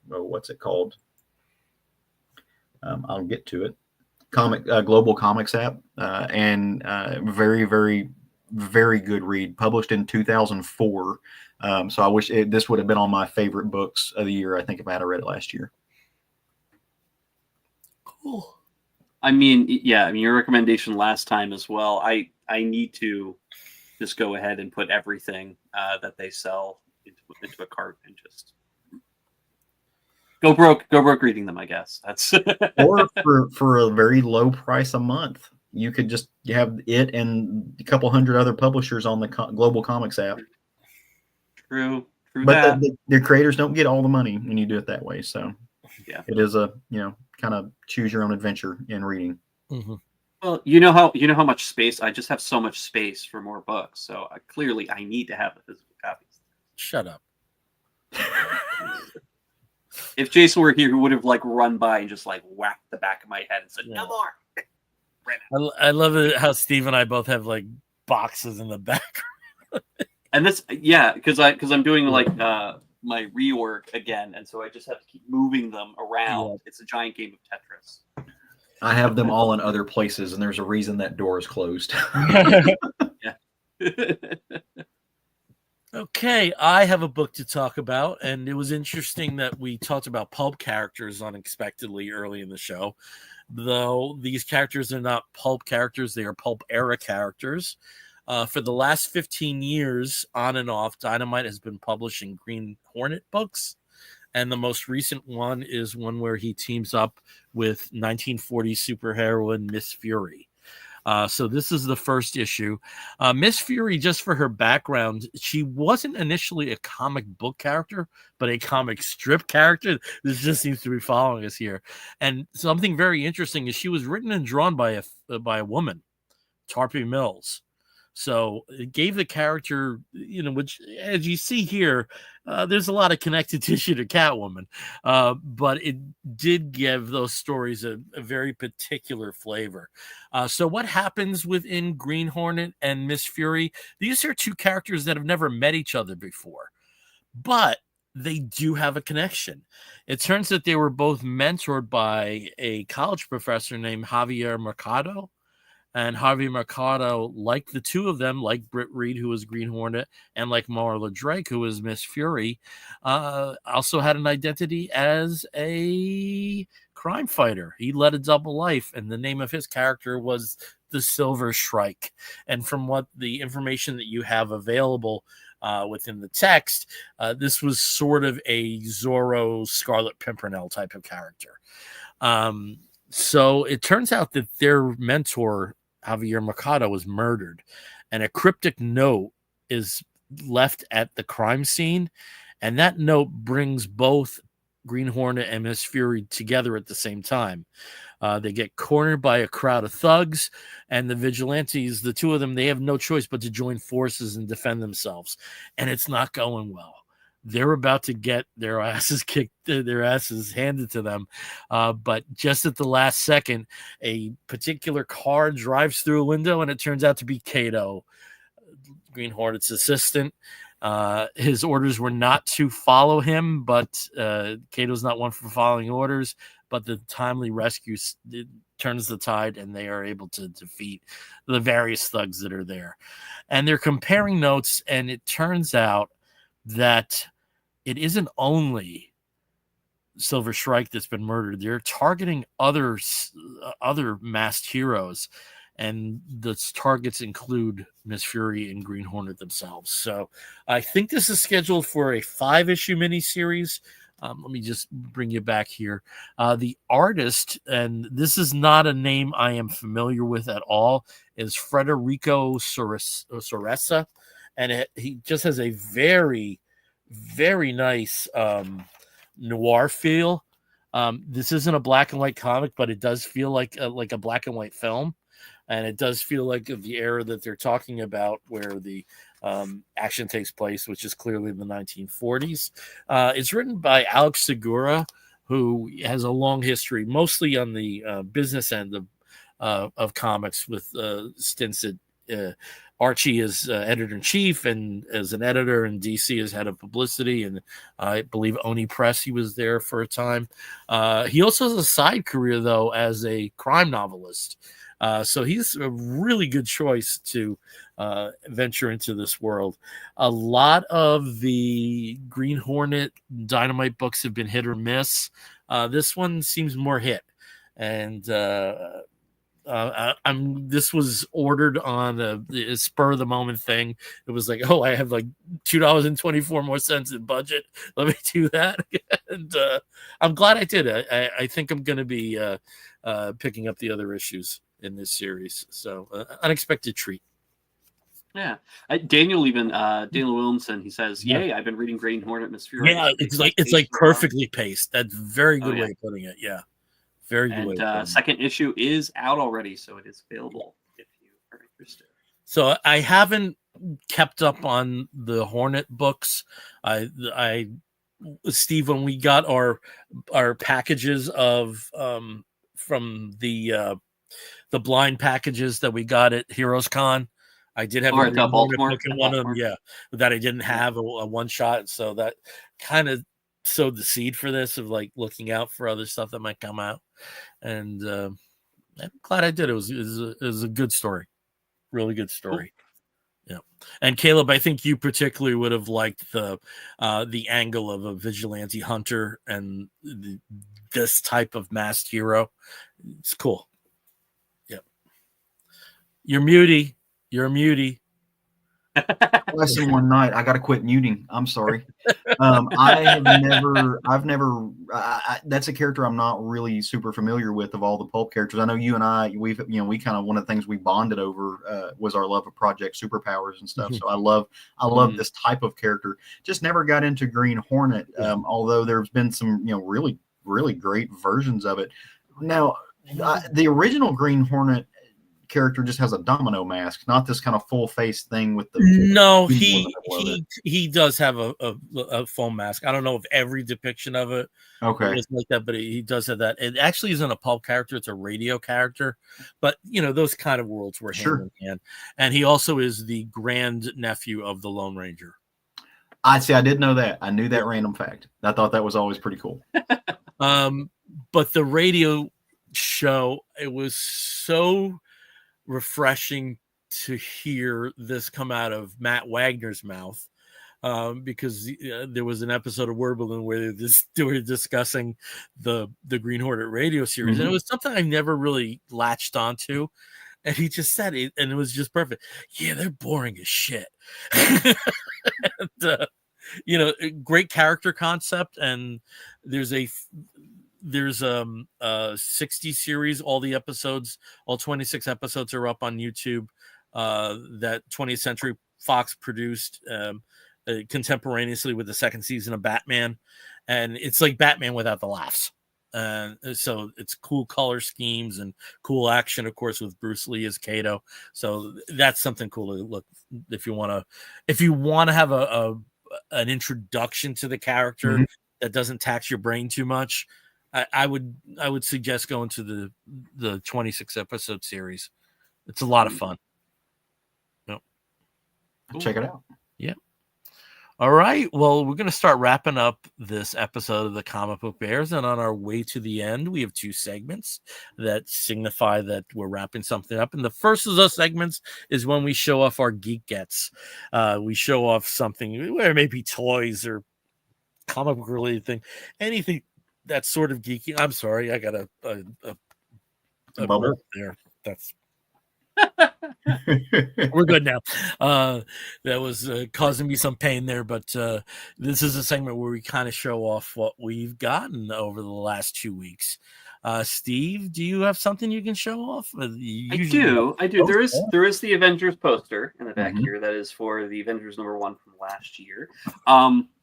what's it called? I'll get to it. Global Comics app, and very, very, very good read. Published in 2004. So I wish this would have been on my favorite books of the year, I think, if I had read it last year. Cool. I mean, yeah, your recommendation last time as well. I need to just go ahead and put everything that they sell into a cart and just go broke reading them, I guess. That's or for a very low price a month, you could just have it and a couple hundred other publishers on the Global Comics app. True. But the creators don't get all the money when you do it that way. So yeah, it is a kind of choose your own adventure in reading. Mm-hmm. Well, you know how much space I just have. So much space for more books. So clearly I need to have the physical copies. Shut up. If Jason were here, he would have run by and just whacked the back of my head and said, "No more." I love it how Steve and I both have boxes in the back. And this, because I'm doing my reorg again, and so I just have to keep moving them around. Yeah. It's a giant game of Tetris. I have them all in other places, and there's a reason that door is closed. Yeah. Okay, I have a book to talk about, and it was interesting that we talked about pulp characters unexpectedly early in the show. Though these characters are not pulp characters, they are pulp era characters. For the last 15 years, on and off, Dynamite has been publishing Green Hornet books. And the most recent one is one where he teams up with 1940s superheroine Miss Fury. So this is the first issue. Miss Fury, just for her background, she wasn't initially a comic book character, but a comic strip character. This just seems to be following us here. And something very interesting is she was written and drawn by a woman, Tarpey Mills. So it gave the character, which, as you see here, there's a lot of connective tissue to Catwoman, but it did give those stories a very particular flavor. So what happens within Green Hornet and Miss Fury? These are two characters that have never met each other before, but they do have a connection. It turns out they were both mentored by a college professor named Javier Mercado. And Harvey Mercado, like the two of them, like Britt Reed, who was Green Hornet, and like Marla Drake, who was Miss Fury, also had an identity as a crime fighter. He led a double life, and the name of his character was the Silver Shrike. And from what the information that you have available within the text, this was sort of a Zorro Scarlet Pimpernel type of character. So it turns out that their mentor, Javier Mercado, was murdered, and a cryptic note is left at the crime scene, and that note brings both Green Hornet and Miss Fury together at the same time. They get cornered by a crowd of thugs, and the vigilantes, the two of them, they have no choice but to join forces and defend themselves, and it's not going well. They're about to get their asses kicked, their asses handed to them. But just at the last second, a particular car drives through a window, and it turns out to be Kato, Green Hornet's assistant. His orders were not to follow him, but Kato's not one for following orders. But the timely rescue turns the tide, and they are able to defeat the various thugs that are there. And they're comparing notes, and it turns out that it isn't only Silver Shrike that's been murdered. They're targeting other masked heroes, and the targets include Miss Fury and Green Hornet themselves. So I think this is scheduled for a 5-issue miniseries. Let me just bring you back here. The artist, and this is not a name I am familiar with at all, is Federico Soressa, and he just has a very, very nice noir feel. This isn't a black and white comic, but it does feel like a black and white film. And it does feel like the era that they're talking about where the action takes place, which is clearly the 1940s. It's written by Alex Segura, who has a long history, mostly on the business end of comics, with stints at Archie as editor-in-chief and as an editor, and DC as head of publicity, and I believe Oni Press, he was there for a time. He also has a side career, though, as a crime novelist. So he's a really good choice to venture into this world. A lot of the Green Hornet Dynamite books have been hit or miss. This one seems more hit. And this was ordered on a spur of the moment thing. It was like, oh, I have like $2.24 more cents in budget. Let me do that. And I'm glad I did. I think I'm going to be picking up the other issues in this series. So unexpected treat. Yeah, Daniel Williamson, he says, "Yay! I've been reading Green Hornet Miss Fury." Yeah, it's like perfectly paced. That's a very good way of putting it. Yeah, very good. And second issue is out already, so it is available if you are interested. So I haven't kept up on the Hornet books. Steve, when we got our packages of from the blind packages that we got at Heroes Con, I did have a Baltimore book in one of them, that I didn't have a one shot. So that kind of sowed the seed for this, of like looking out for other stuff that might come out. And I'm glad I did. It was a good story, really good story. Cool. Yeah. And Caleb, I think you particularly would have liked the angle of a vigilante hunter and this type of masked hero. It's cool. Yeah. You're a mutie. Lesson one night. I got to quit muting. I'm sorry. I've never. That's a character I'm not really super familiar with of all the pulp characters. I know you and I. We kind of, one of the things we bonded over was our love of Project Superpowers and stuff. So I love this type of character. Just never got into Green Hornet. Although there's been some really, really great versions of it. Now, the original Green Hornet character just has a domino mask, not this kind of full face thing with the. No, he does have a full mask. I don't know if every depiction of it is like that, but he does have that. It actually isn't a pulp character; it's a radio character. But those kind of worlds were hand in hand. And he also is the grand nephew of the Lone Ranger. I did know that. I knew that random fact. I thought that was always pretty cool. But the radio show, it was so refreshing to hear this come out of Matt Wagner's mouth, because there was an episode of Word Balloon where they were discussing the Green Hornet radio series, and it was something I never really latched onto, and he just said it, and it was just perfect. Yeah, they're boring as shit. And, great character concept, and there's a 60 series. All the episodes, all 26 episodes are up on YouTube, that 20th Century Fox produced contemporaneously with the second season of Batman. And it's like Batman without the laughs. So it's cool color schemes and cool action, of course, with Bruce Lee as Kato. So that's something cool to look, if you want to have an introduction to the character that doesn't tax your brain too much. I would suggest going to the 26 episode series. It's a lot of fun. Yep. Check it out. Yeah. All right. Well, we're going to start wrapping up this episode of the Comic Book Bears, and on our way to the end, we have two segments that signify that we're wrapping something up. And the first of those segments is when we show off our geek gets. We show off something, where it may be toys or comic book related thing, anything that's sort of geeky. I'm sorry, I got a bubble there. That's we're good now. That was causing me some pain there, but this is a segment where we kind of show off what we've gotten over the last 2 weeks. Steve, do you have something you can show off? I do. There is the Avengers poster in the back here that is for the Avengers #1 from last year.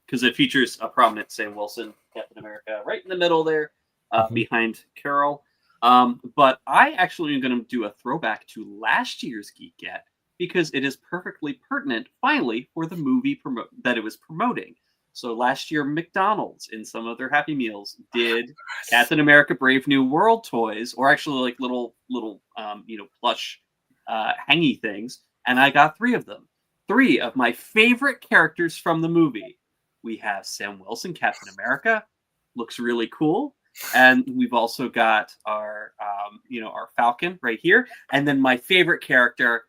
Because it features a prominent Sam Wilson, Captain America, right in the middle there. behind Carol. But I actually am going to do a throwback to last year's Geek Get because it is perfectly pertinent, finally, for the movie that it was promoting. So last year, McDonald's, in some of their Happy Meals, did Captain America: Brave New World toys, or actually like little plush hangy things, and I got 3 of them. 3 of my favorite characters from the movie. We have Sam Wilson, Captain America, looks really cool, and we've also got our our Falcon right here, and then my favorite character.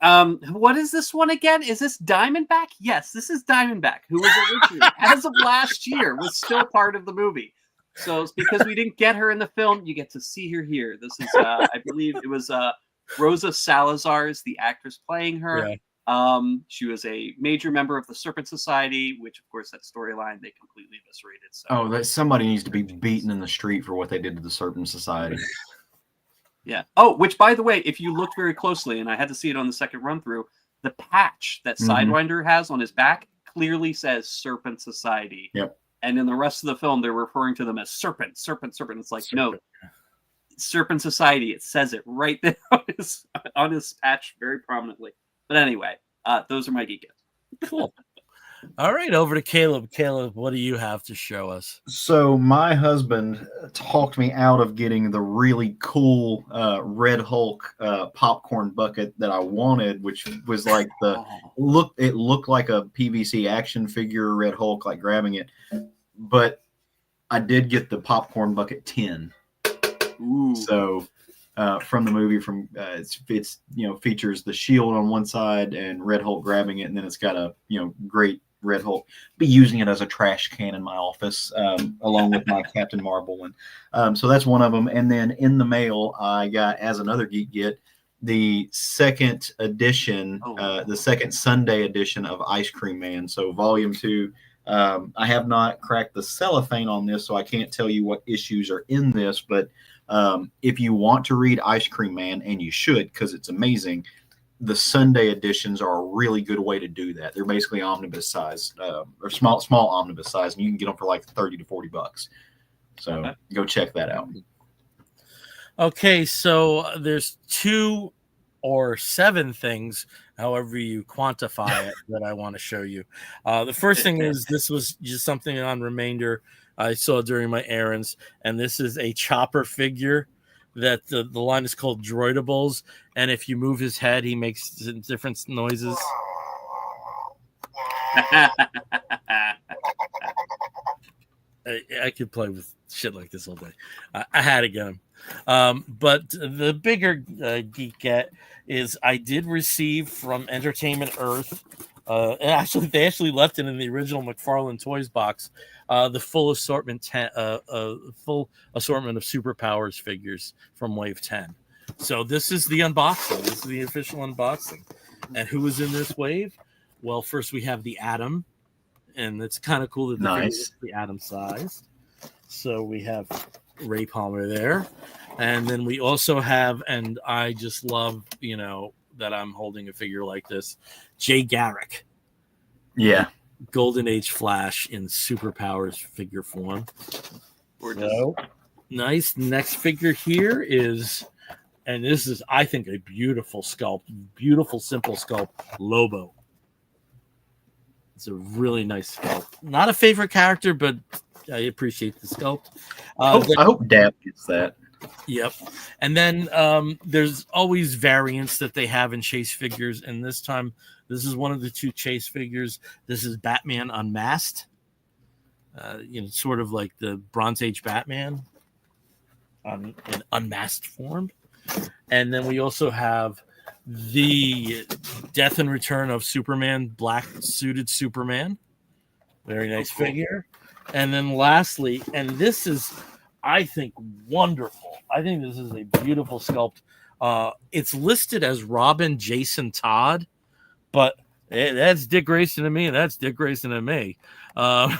What is this one again? Is this Diamondback? Yes, this is Diamondback, who was originally, as of last year, was still part of the movie. So it's because we didn't get her in the film, you get to see her here. This is, I believe it was Rosa Salazar is the actress playing her. Yeah. She was a major member of the Serpent Society, which, of course, that storyline they completely eviscerated. So. That somebody needs to be beaten in the street for what they did to the Serpent Society. Yeah. Oh, which, by the way, if you looked very closely, and I had to see it on the second run through, the patch that Sidewinder has on his back clearly says Serpent Society. Yep. And in the rest of the film, they're referring to them as Serpent. It's like, no, Serpent Society. It says it right there on his patch very prominently. But anyway, those are my geek gifts. Cool. All right, over to Caleb. Caleb, what do you have to show us? So my husband talked me out of getting the really cool Red Hulk popcorn bucket that I wanted, which was like it looked like a PVC action figure Red Hulk, like grabbing it. But I did get the popcorn bucket tin. Ooh. So from the movie, it's features the shield on one side and Red Hulk grabbing it, and then it's got a great Red Hulk. Be using it as a trash can in my office, along with my Captain Marvel one. So that's one of them. And then in the mail, I got, as another geek get, the second edition, the second Sunday edition of Ice Cream Man. So volume 2. I have not cracked the cellophane on this, so I can't tell you what issues are in this. But if you want to read Ice Cream Man, and you should, because it's amazing, the Sunday editions are a really good way to do that. They're basically omnibus size, or small omnibus size, and you can get them for like $30 to $40. So go check that out. Okay, so there's 2 or 7 things, however you quantify it, that I want to show you. The first thing is, this was just something on Remainder I saw during my errands, and this is a Chopper figure that the line is called Droidables, and if you move his head, he makes different noises. I could play with shit like this all day. I had to get him. But the bigger geek get is I did receive from Entertainment Earth. They actually left it in the original McFarlane Toys box. The full assortment, full assortment of Superpowers figures from Wave 10. So this is the unboxing. This is the official unboxing. And who is in this wave? Well, first we have the Atom, and it's kind of cool that the Atom size. So we have Ray Palmer there, and then we also have, and I just love, that I'm holding a figure like this, Jay Garrick. Yeah. Golden Age Flash in Superpowers figure form. So, nice. Next figure here is, and this is, I think, a beautiful sculpt, beautiful, simple sculpt, Lobo. It's a really nice sculpt. Not a favorite character, but I appreciate the sculpt. I hope Dap gets that. Yep. And then there's always variants that they have in Chase figures, and this time, this is one of the 2 Chase figures. This is Batman Unmasked. Sort of like the Bronze Age Batman in unmasked form. And then we also have the Death and Return of Superman, black suited Superman. Very nice figure. And then lastly, and this is, I think, wonderful. I think this is a beautiful sculpt. It's listed as Robin Jason Todd, but that's Dick Grayson to me, and that's Dick Grayson to me. I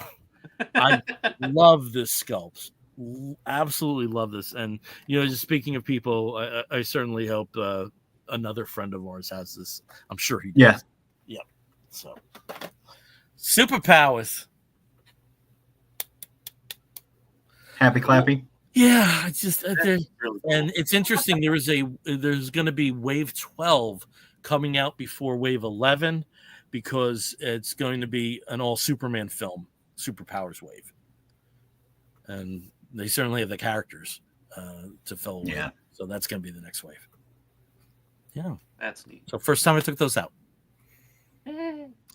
love this sculpt. Absolutely love this. And, just speaking of people, I certainly hope another friend of ours has this. I'm sure he does. Yeah. Yep. So, Superpowers. Happy clappy. Yeah, it's just Really cool. and it's interesting. There's going to be Wave 12 coming out before Wave 11 because it's going to be an all Superman film, Superpowers Wave, and they certainly have the characters to fill. Yeah. So that's going to be the next wave. Yeah, That's neat. so first time I took those out.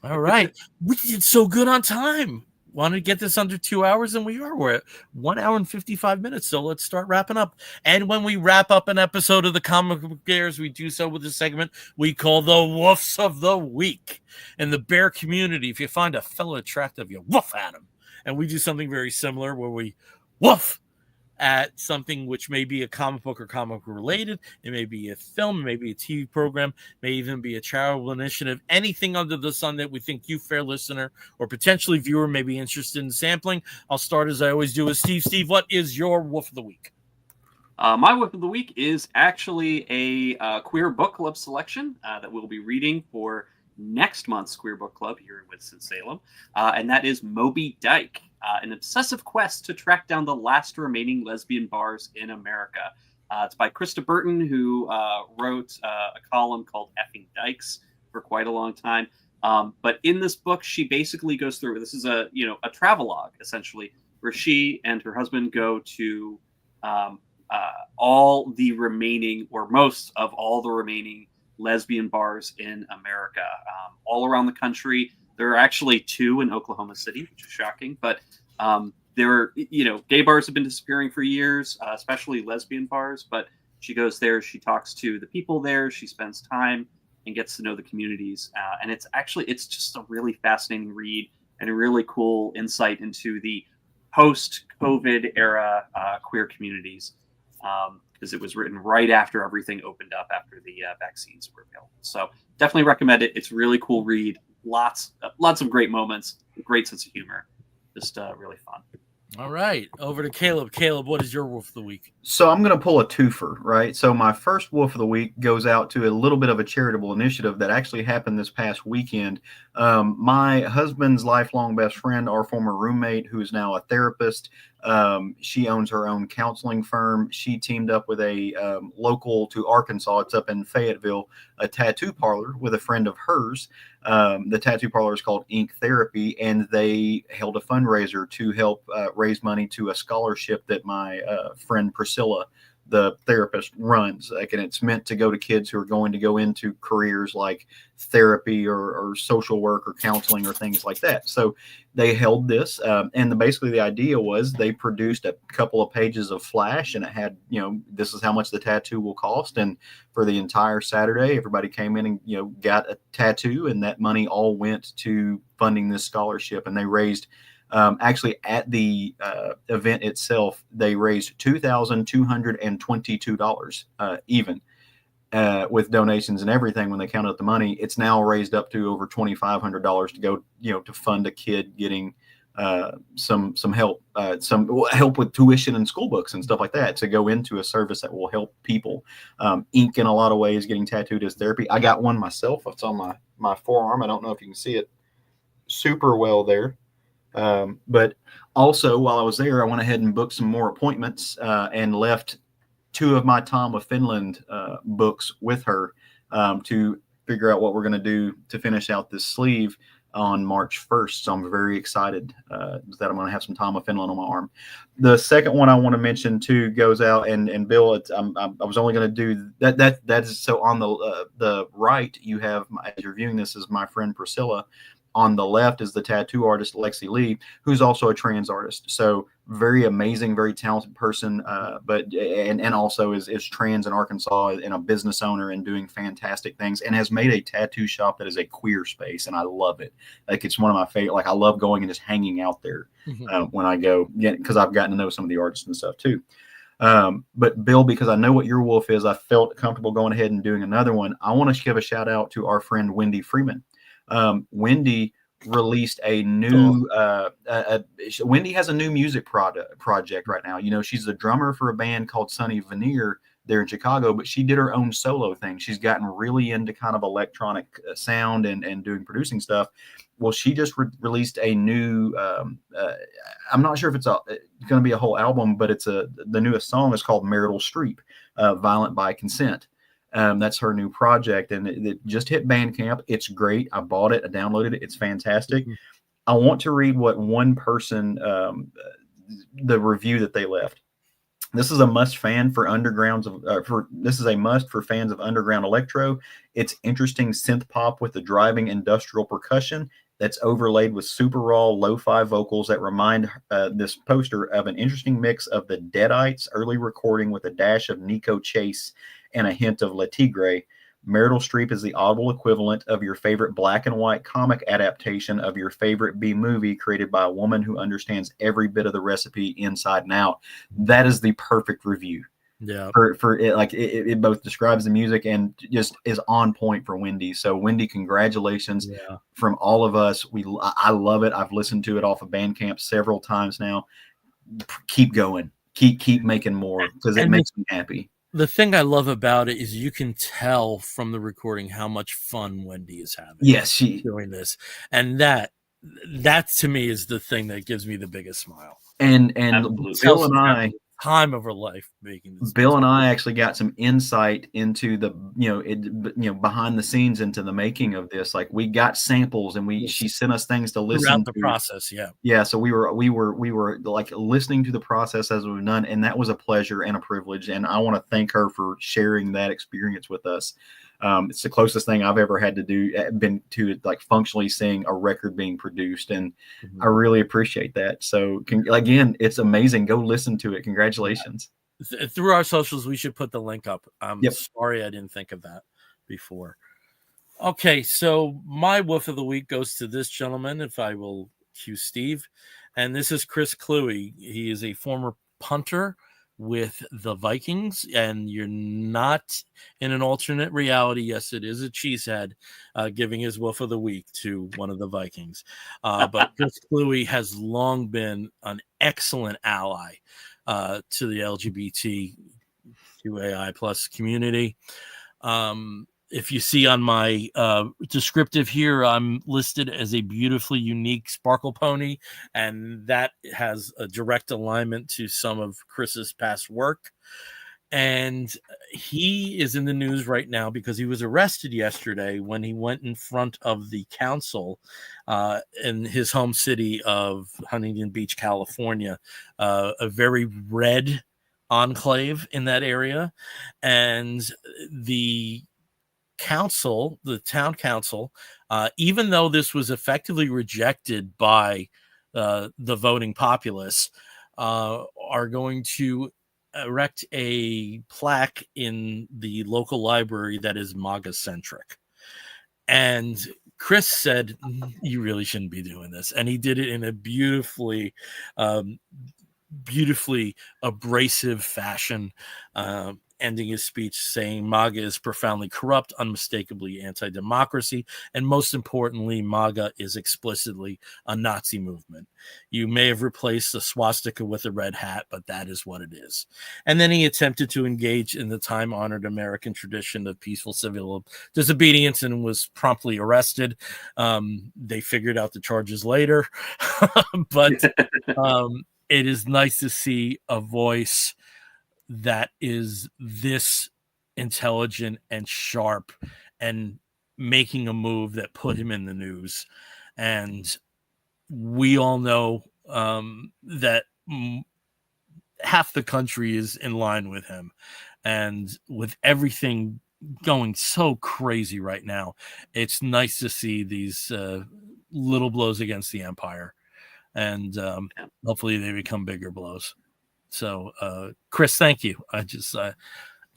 All right, we did so good on time. Wanted to get this under 2 hours, and we are. We're at 1 hour and 55 minutes. So let's start wrapping up. And when we wrap up an episode of the Comic Book Bears, we do so with a segment we call the Woofs of the Week. In the bear community, if you find a fellow attractive, you woof at him. And we do something very similar where we woof at something which may be a comic book or comic book related. It may be a film, it may be a TV program, may even be a charitable initiative, anything under the sun that we think you, fair listener, or potentially viewer may be interested in sampling. I'll start as I always do with Steve. Steve, what is your Woof of the Week? My Woof of the Week is actually a queer book club selection that we'll be reading for next month's Queer Book Club here in Winston-Salem, and that is Moby Dyke, an obsessive quest to track down the last remaining lesbian bars in America. It's by Krista Burton, who wrote a column called Effing Dykes for quite a long time. But in this book, she basically goes through, this is a travelogue, essentially, where she and her husband go to all the remaining, or most of all the remaining lesbian bars in America, all around the country. There are actually 2 in Oklahoma City, which is shocking, but gay bars have been disappearing for years, especially lesbian bars. But she goes there, she talks to the people there, she spends time and gets to know the communities. And it's just a really fascinating read and a really cool insight into the post-COVID era queer communities. Because it was written right after everything opened up, after the vaccines were available. So definitely recommend it. It's a really cool read. Lots of great moments, great sense of humor. Just really fun. All right, over to Caleb. Caleb, what is your Woof of the Week? So I'm going to pull a twofer, right? So my first Woof of the Week goes out to a little bit of a charitable initiative that actually happened this past weekend. My husband's lifelong best friend, our former roommate, who is now a therapist, she owns her own counseling firm. She teamed up with a local to Arkansas, it's up in Fayetteville, a tattoo parlor with a friend of hers. The tattoo parlor is called Ink Therapy, and they held a fundraiser to help raise money to a scholarship that my friend Priscilla, the therapist, runs. And it's meant to go to kids who are going to go into careers like therapy or social work or counseling or things like that. So they held this, and basically the idea was they produced a couple of pages of flash, and it had, this is how much the tattoo will cost. And for the entire Saturday, everybody came in and, got a tattoo, and that money all went to funding this scholarship. And they raised, actually at the event itself, they raised $2,222 even. With donations and everything. When they counted up the money, it's now raised up to over $2,500 to go, to fund a kid getting some help, some help with tuition and school books and stuff like that, to go into a service that will help people. Ink, in a lot of ways, getting tattooed as therapy. I got one myself. It's on my forearm. I don't know if you can see it super well there. But also, while I was there, I went ahead and booked some more appointments and left 2 of my Tom of Finland books with her to figure out what we're going to do to finish out this sleeve on March 1st. So I'm very excited that I'm going to have some Tom of Finland on my arm. The second one I want to mention too goes out, and Bill, I was only going to do that. That is, so on the right, you have, as you're viewing this, is my friend Priscilla. On the left is the tattoo artist, Lexi Lee, who's also a trans artist. So very amazing, very talented person, but also is trans in Arkansas and a business owner and doing fantastic things, and has made a tattoo shop that is a queer space. And I love it. Like, it's one of my favorite, like, I love going and just hanging out there when I go, because I've gotten to know some of the artists and stuff too. But Bill, because I know what your Wolf is, I felt comfortable going ahead and doing another one. I want to give a shout out to our friend Wendy Freeman. Wendy released a new Wendy has a new music project right now. She's the drummer for a band called Sunny Veneer, there in Chicago, but she did her own solo thing. She's gotten really into kind of electronic sound and doing producing stuff. Well, she just released a new, I'm not sure if it's going to be a whole album, but the newest song is called Marital Streep, Violent by Consent. That's her new project, and it just hit Bandcamp. It's great. I bought it. I downloaded it. It's fantastic. Mm-hmm. I want to read what one person, the review that they left. This is a must fan for this is a must for fans of underground electro. It's interesting synth pop with the driving industrial percussion that's overlaid with super raw lo-fi vocals that remind this poster of an interesting mix of the Deadites early recording with a dash of Nico Chase and a hint of Le Tigre. Marital Streep is the audible equivalent of your favorite black and white comic adaptation of your favorite B movie created by a woman who understands every bit of the recipe inside and out. That is the perfect review. Yeah. For it, like it both describes the music and just is on point for Wendy. So Wendy, congratulations from all of us. I love it. I've listened to it off of Bandcamp several times now. Keep going. Keep making more because it makes me happy. The thing I love about it is you can tell from the recording how much fun Wendy is having. Yes, she doing this, and that to me is the thing that gives me the biggest smile. And Bill and I, time of her life making this. Bill and I actually got some insight into the behind the scenes into the making of this. Like we got samples and she sent us things to listen throughout the to. process. Yeah. So we were like listening to the process as we've done, and that was a pleasure and a privilege. And I want to thank her for sharing that experience with us. It's the closest thing I've ever had to been to like functionally seeing a record being produced. And I really appreciate that. So again, it's amazing. Go listen to it. Congratulations. Through our socials, we should put the link up. I'm sorry I didn't think of that before. Okay. So my woof of the week goes to this gentleman, if I will cue Steve. And this is Chris Kluwe. He is a former punter with the Vikings, and you're not in an alternate reality. Yes, it is a cheesehead giving his wolf of the week to one of the Vikings. But Chris Kluwe has long been an excellent ally to the LGBTQAI plus community. If you see on my descriptive here, I'm listed as a beautifully unique sparkle pony, and that has a direct alignment to some of Chris's past work. And he is in the news right now because he was arrested yesterday when he went in front of the council in his home city of Huntington Beach, California, a very red enclave in that area. And the town council, even though this was effectively rejected by the voting populace, are going to erect a plaque in the local library that is MAGA centric. And Chris said, you really shouldn't be doing this. And he did it in a beautifully abrasive fashion, ending his speech saying MAGA is profoundly corrupt, unmistakably anti-democracy, and most importantly, MAGA is explicitly a Nazi movement. You may have replaced the swastika with a red hat, but that is what it is. And then he attempted to engage in the time-honored American tradition of peaceful civil disobedience and was promptly arrested. They figured out the charges later, but it is nice to see a voice that is this intelligent and sharp and making a move that put him in the news. And we all know that half the country is in line with him. And with everything going so crazy right now, it's nice to see these little blows against the empire. And hopefully they become bigger blows. So, Chris, thank you.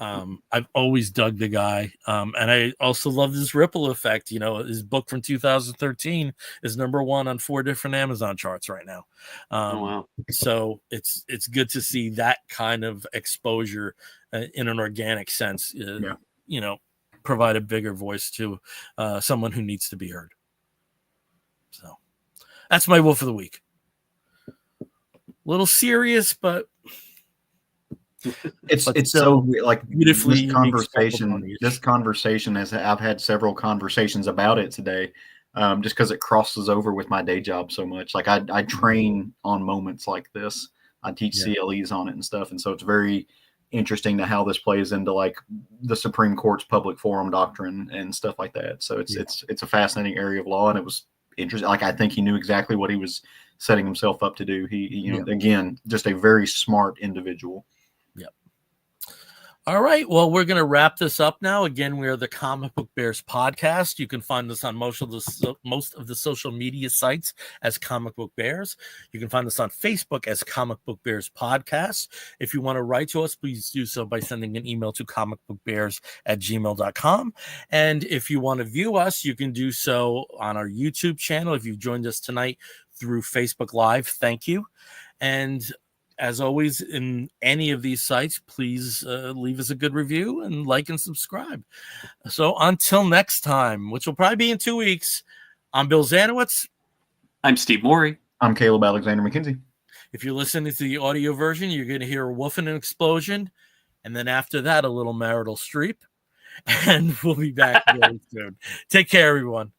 I've always dug the guy. And I also love this ripple effect. You know, his book from 2013 is #1 on 4 different Amazon charts right now. Oh, wow. So it's good to see that kind of exposure in an organic sense, you know, provide a bigger voice to someone who needs to be heard. So that's my wolf of the week. A little serious, but It's But it's still so like beautifully this unique conversation. Sparkle This conversation has I've had several conversations about it today, just because it crosses over with my day job so much. Like I train on moments like this. I teach Yeah. CLEs on it and stuff, and so it's very interesting to how this plays into like the Supreme Court's public forum doctrine and stuff like that. So it's a fascinating area of law, and it was interesting. Like I think he knew exactly what he was setting himself up to do. He again, just a very smart individual. Yep. All right. Well, we're going to wrap this up now. Again, we are the Comic Book Bears podcast. You can find us on most of the social media sites as Comic Book Bears. You can find us on Facebook as Comic Book Bears Podcast. If you want to write to us, please do so by sending an email to comicbookbears@gmail.com. And if you want to view us, you can do so on our YouTube channel. If you've joined us tonight through Facebook Live, thank you. And as always, in any of these sites, please leave us a good review and like and subscribe. So until next time, which will probably be in 2 weeks, I'm Bill Zanowitz. I'm Steve Morey. I'm Caleb Alexander McKenzie. If you're listening to the audio version, you're going to hear a wolf and an explosion. And then after that, a little marital streep. And we'll be back very soon. Take care, everyone.